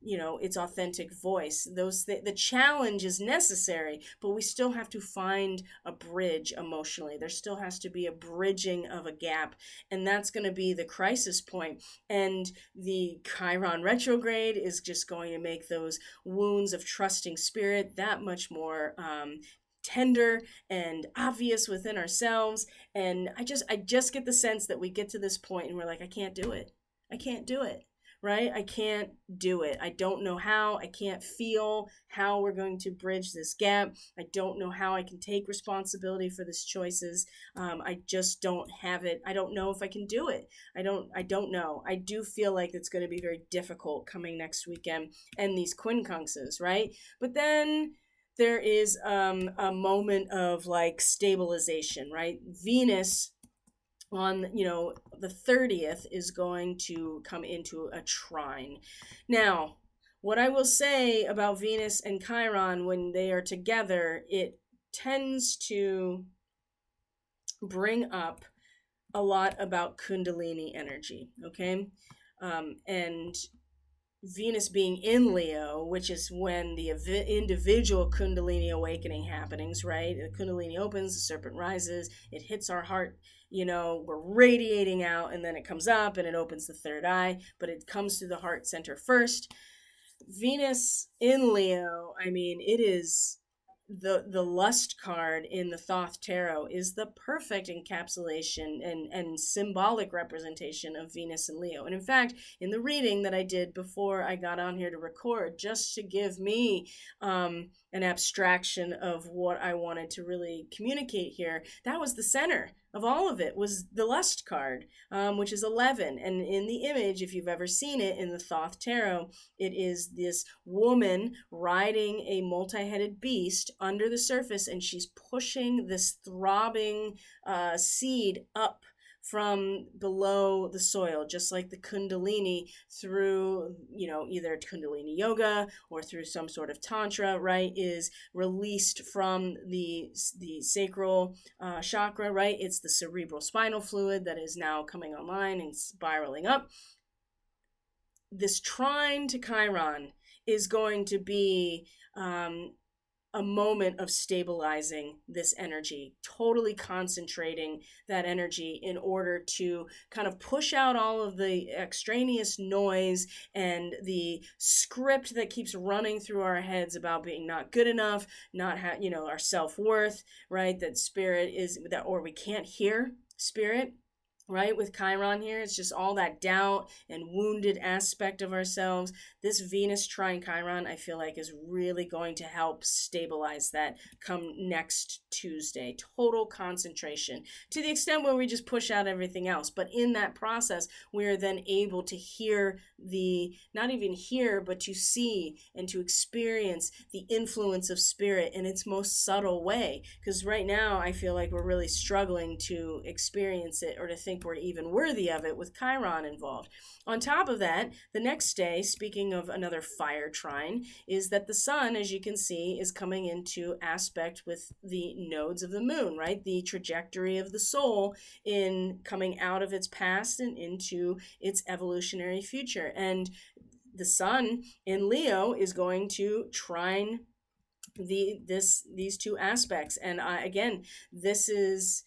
A: its authentic voice. The challenge is necessary, but we still have to find a bridge emotionally. There still has to be a bridging of a gap, and that's going to be the crisis point. And the Chiron retrograde is just going to make those wounds of trusting spirit that much more tender and obvious within ourselves. And I just get the sense that we get to this point and we're like, I can't do it, right? I can't do it. I don't know how. I can't feel how we're going to bridge this gap. I don't know how I can take responsibility for these choices. I just don't have it. I don't know if I can do it. I don't know. I do feel like it's going to be very difficult coming next weekend and these quincunxes, right? But then there is a moment of like stabilization, right? Venus, on, the 30th is going to come into a trine. Now, what I will say about Venus and Chiron when they are together, it tends to bring up a lot about Kundalini energy, okay? And Venus being in Leo, which is when the individual Kundalini awakening happenings, right? The Kundalini opens, the serpent rises, it hits our heart, we're radiating out, and then it comes up and it opens the third eye, but it comes to the heart center first. Venus in Leo, I mean, it is the lust card in the Thoth Tarot is the perfect encapsulation and symbolic representation of Venus and Leo. And in fact, in the reading that I did before I got on here to record, just to give me an abstraction of what I wanted to really communicate here, that was the center of all of it, was the lust card, which is 11. And in the image, if you've ever seen it in the Thoth Tarot, it is this woman riding a multi-headed beast under the surface, and she's pushing this throbbing seed up from below the soil, just like the Kundalini through, either Kundalini yoga or through some sort of tantra, right, is released from the sacral chakra, right? It's the cerebral spinal fluid that is now coming online and spiraling up. This trine to Chiron is going to be a moment of stabilizing this energy, totally concentrating that energy in order to kind of push out all of the extraneous noise and the script that keeps running through our heads about being not good enough, not our self-worth, right? That spirit is that, or we can't hear spirit. Right, with Chiron here, it's just all that doubt and wounded aspect of ourselves. This Venus trine Chiron, I feel like, is really going to help stabilize that come next Tuesday. Total concentration to the extent where we just push out everything else. But in that process, we are then able to hear not even hear, but to see and to experience the influence of spirit in its most subtle way. Because right now, I feel like we're really struggling to experience it or to think we're even worthy of it with Chiron involved. On top of that, the next day, speaking of another fire trine, is that the sun, as you can see, is coming into aspect with the nodes of the moon, right? The trajectory of the soul in coming out of its past and into its evolutionary future. And the sun in Leo is going to trine these two aspects. And again, this is,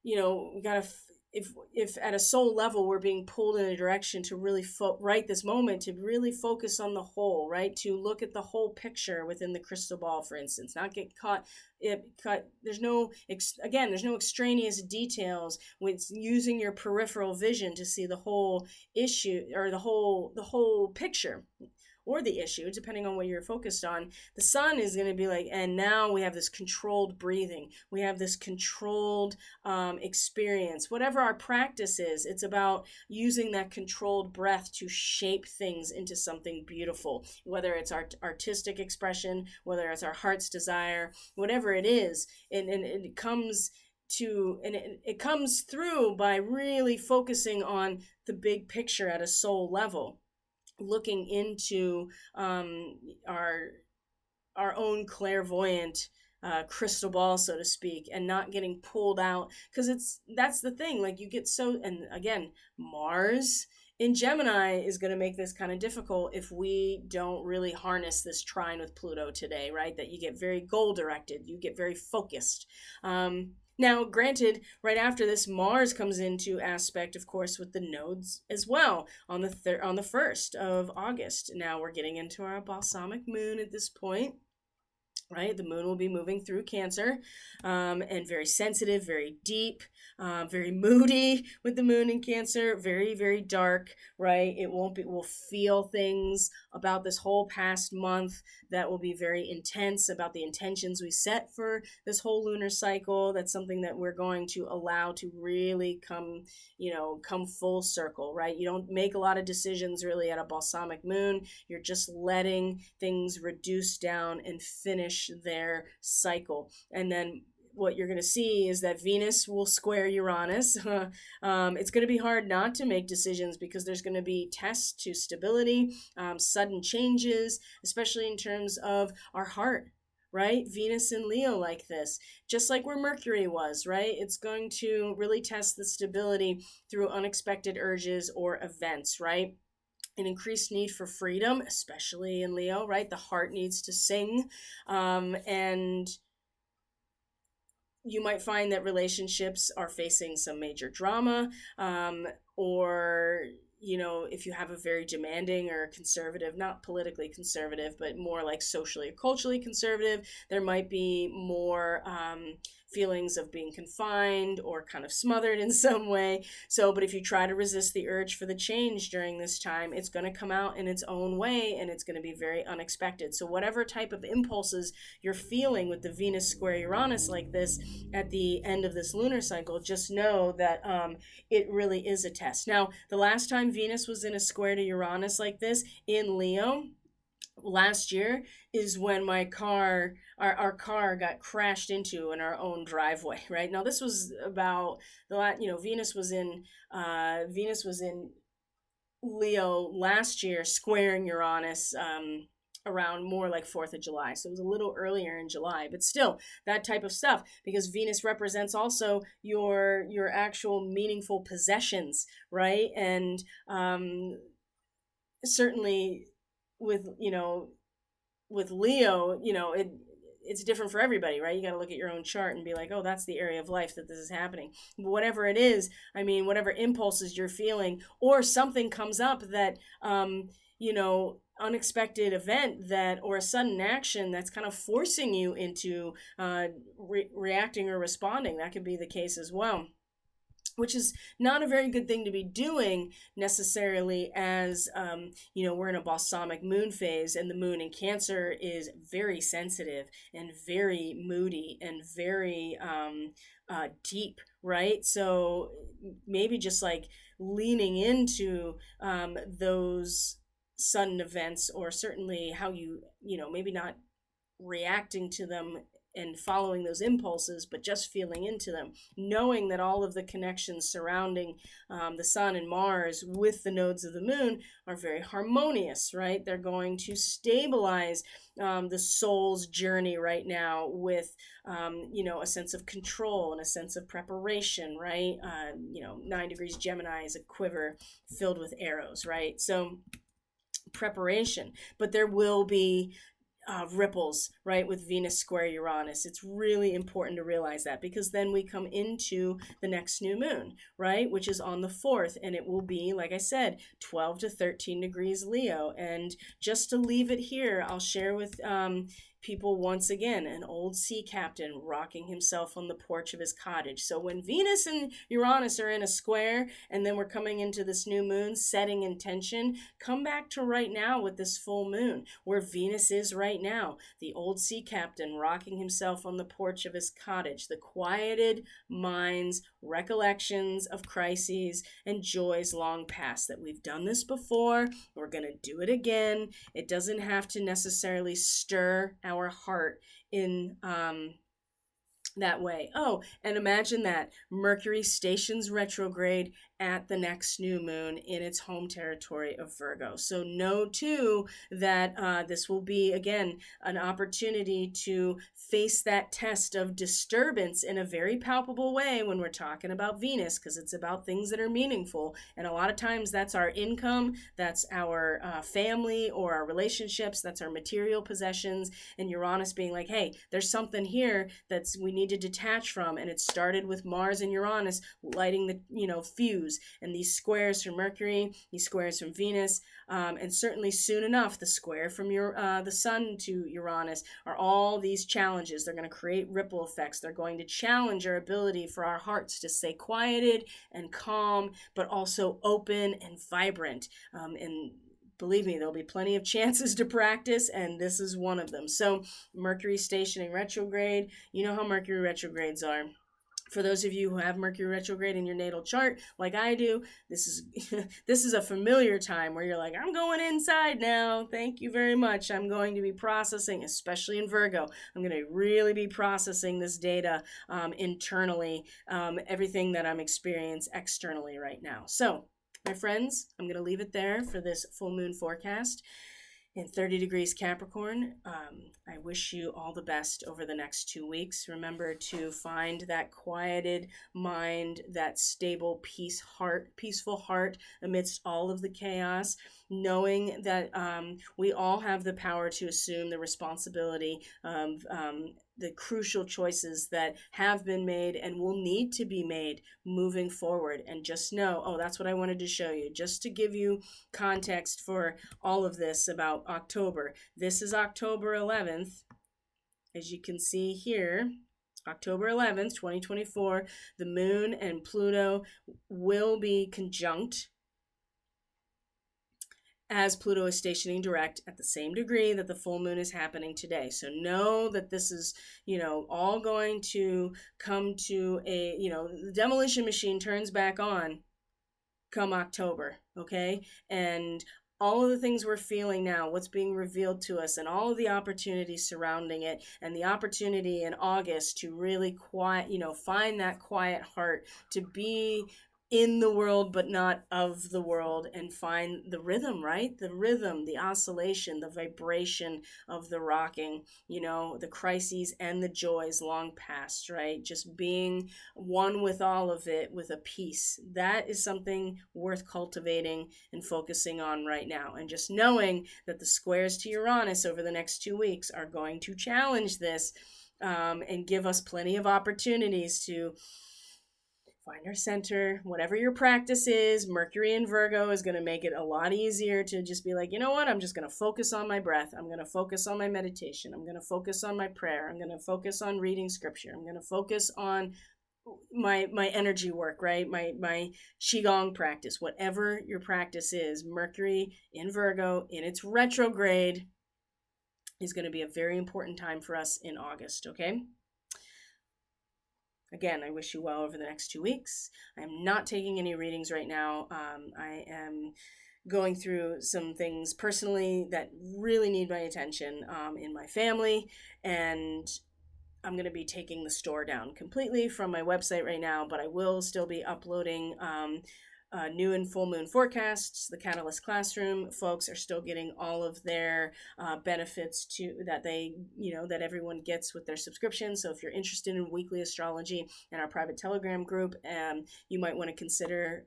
A: we gotta, if at a soul level we're being pulled in a direction to really right this moment, to really focus on the whole, right, to look at the whole picture within the crystal ball, for instance, not get caught. There's no extraneous details with using your peripheral vision to see the whole issue or the whole picture, or the issue, depending on what you're focused on. The sun is going to be like, and now we have this controlled breathing. We have this controlled experience. Whatever our practice is, it's about using that controlled breath to shape things into something beautiful, whether it's our artistic expression, whether it's our heart's desire, whatever it is. And it comes it comes through by really focusing on the big picture at a soul level, looking into our own clairvoyant crystal ball, so to speak, and not getting pulled out, because that's the thing, like you get so, and again, Mars in Gemini is going to make this kind of difficult if we don't really harness this trine with Pluto today, right? That you get very goal directed, you get very focused. Now, granted, right after this, Mars comes into aspect, of course, with the nodes as well on the 1st of August. Now we're getting into our balsamic moon at this point. Right, the moon will be moving through Cancer, and very sensitive, very deep, very moody with the moon in Cancer, very, very dark, right? We'll feel things about this whole past month that will be very intense, about the intentions we set for this whole lunar cycle. That's something that we're going to allow to really come full circle, right? You don't make a lot of decisions really at a balsamic moon. You're just letting things reduce down and finish their cycle. And then what you're going to see is that Venus will square Uranus. It's going to be hard not to make decisions because there's going to be tests to stability, sudden changes, especially in terms of our heart, right? Venus in Leo like this, just like where Mercury was, right? It's going to really test the stability through unexpected urges or events, right? An increased need for freedom, especially in Leo, right? The heart needs to sing. And you might find that relationships are facing some major drama, or if you have a very demanding or conservative, not politically conservative, but more like socially or culturally conservative, there might be more feelings of being confined or kind of smothered in some way. But if you try to resist the urge for the change during this time, it's going to come out in its own way, and it's going to be very unexpected. So whatever type of impulses you're feeling with the Venus square Uranus like this at the end of this lunar cycle, just know that it really is a test. Now, the last time Venus was in a square to Uranus like this in Leo last year is when our car got crashed into in our own driveway, right? Now this was about Venus was in Leo last year, squaring Uranus around more like 4th of July. So it was a little earlier in July, but still that type of stuff, because Venus represents also your actual meaningful possessions, right? And certainly with Leo, it's different for everybody, right? You got to look at your own chart and be like, oh, that's the area of life that this is happening. Whatever it is, whatever impulses you're feeling, or something comes up that, unexpected event or a sudden action that's kind of forcing you into reacting or responding. That could be the case as well, which is not a very good thing to be doing necessarily, as we're in a balsamic moon phase, and the moon in Cancer is very sensitive and very moody and very deep, right? So maybe just like leaning into those sudden events, or certainly how maybe not reacting to them and following those impulses, but just feeling into them, knowing that all of the connections surrounding the sun and Mars with the nodes of the moon are very harmonious, right? They're going to stabilize the soul's journey right now with, a sense of control and a sense of preparation, right? 9 degrees Gemini is a quiver filled with arrows, right? So preparation, but there will be ripples, right, with Venus square Uranus. It's really important to realize that, because then we come into the next new moon, right, which is on the 4th, and it will be, like I said, 12 to 13 degrees Leo. And just to leave it here, I'll share with people once again an old sea captain rocking himself on the porch of his cottage. So when Venus and Uranus are in a square, and then we're coming into this new moon, setting intention, come back to right now with this full moon, where Venus is right now, the old sea captain rocking himself on the porch of his cottage, the quieted minds, recollections of crises and joys long past, that we've done this before, we're going to do it again. It doesn't have to necessarily stir our heart in that way. Oh, and imagine that Mercury stations retrograde at the next new moon in its home territory of Virgo. So know too that this will be, again, an opportunity to face that test of disturbance in a very palpable way when we're talking about Venus, because it's about things that are meaningful. And a lot of times that's our income, that's our family or our relationships, that's our material possessions, and Uranus being like, hey, there's something here that's we need to detach from. And it started with Mars and Uranus lighting the fuse, and these squares from Mercury, these squares from Venus, and certainly soon enough the square from the Sun to Uranus are all these challenges. They're going to create ripple effects. They're going to challenge our ability for our hearts to stay quieted and calm, but also open and vibrant. And believe me, there'll be plenty of chances to practice, and this is one of them. So Mercury stationing retrograde, you know how Mercury retrogrades are. For those of you who have Mercury retrograde in your natal chart, like I do, this is this is a familiar time where you're like, I'm going inside now. Thank you very much. I'm going to be processing, especially in Virgo. I'm going to really be processing this data internally, everything that I'm experiencing externally right now. So, my friends, I'm going to leave it there for this full moon forecast in 30 degrees Capricorn. I wish you all the best over the next 2 weeks. Remember to find that quieted mind, that stable peaceful heart amidst all of the chaos, knowing that we all have the power to assume the responsibility of the crucial choices that have been made and will need to be made moving forward. And just know, oh, that's what I wanted to show you, just to give you context for all of this about October. This is October 11th. As you can see here, October 11th, 2024, the moon and Pluto will be conjunct, as Pluto is stationing direct at the same degree that the full moon is happening today. So know that this is, all going to come to a, the demolition machine turns back on come October, okay? And all of the things we're feeling now, what's being revealed to us, and all of the opportunities surrounding it, and the opportunity in August to really find that quiet heart, to be in the world but not of the world, and find the rhythm, right? The rhythm, the oscillation, the vibration of the rocking, the crises and the joys long past, right? Just being one with all of it with a peace. That is something worth cultivating and focusing on right now. And just knowing that the squares to Uranus over the next 2 weeks are going to challenge this and give us plenty of opportunities to find our center. Whatever your practice is, Mercury in Virgo is going to make it a lot easier to just be like, you know what, I'm just going to focus on my breath. I'm going to focus on my meditation. I'm going to focus on my prayer. I'm going to focus on reading scripture. I'm going to focus on my energy work, right? My Qigong practice. Whatever your practice is, Mercury in Virgo in its retrograde is going to be a very important time for us in August, okay? Again, I wish you well over the next 2 weeks. I'm not taking any readings right now. I am going through some things personally that really need my attention in my family, and I'm going to be taking the store down completely from my website right now, but I will still be uploading new and full moon forecasts. The Catalyst Classroom folks are still getting all of their benefits that everyone gets with their subscription. So if you're interested in weekly astrology and our private Telegram group, you might want to consider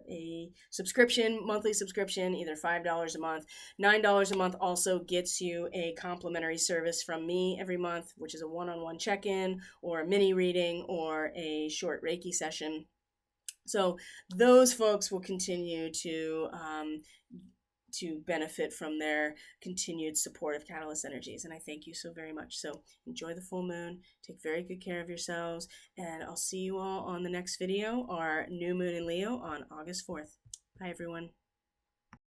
A: a monthly subscription, either $5 a month. $9 a month also gets you a complimentary service from me every month, which is a one-on-one check-in or a mini reading or a short Reiki session. So those folks will continue to benefit from their continued support of Catalyst Energies, and I thank you so very much. So enjoy the full moon, take very good care of yourselves, and I'll see you all on the next video, our new moon in Leo on August 4th. Bye, everyone.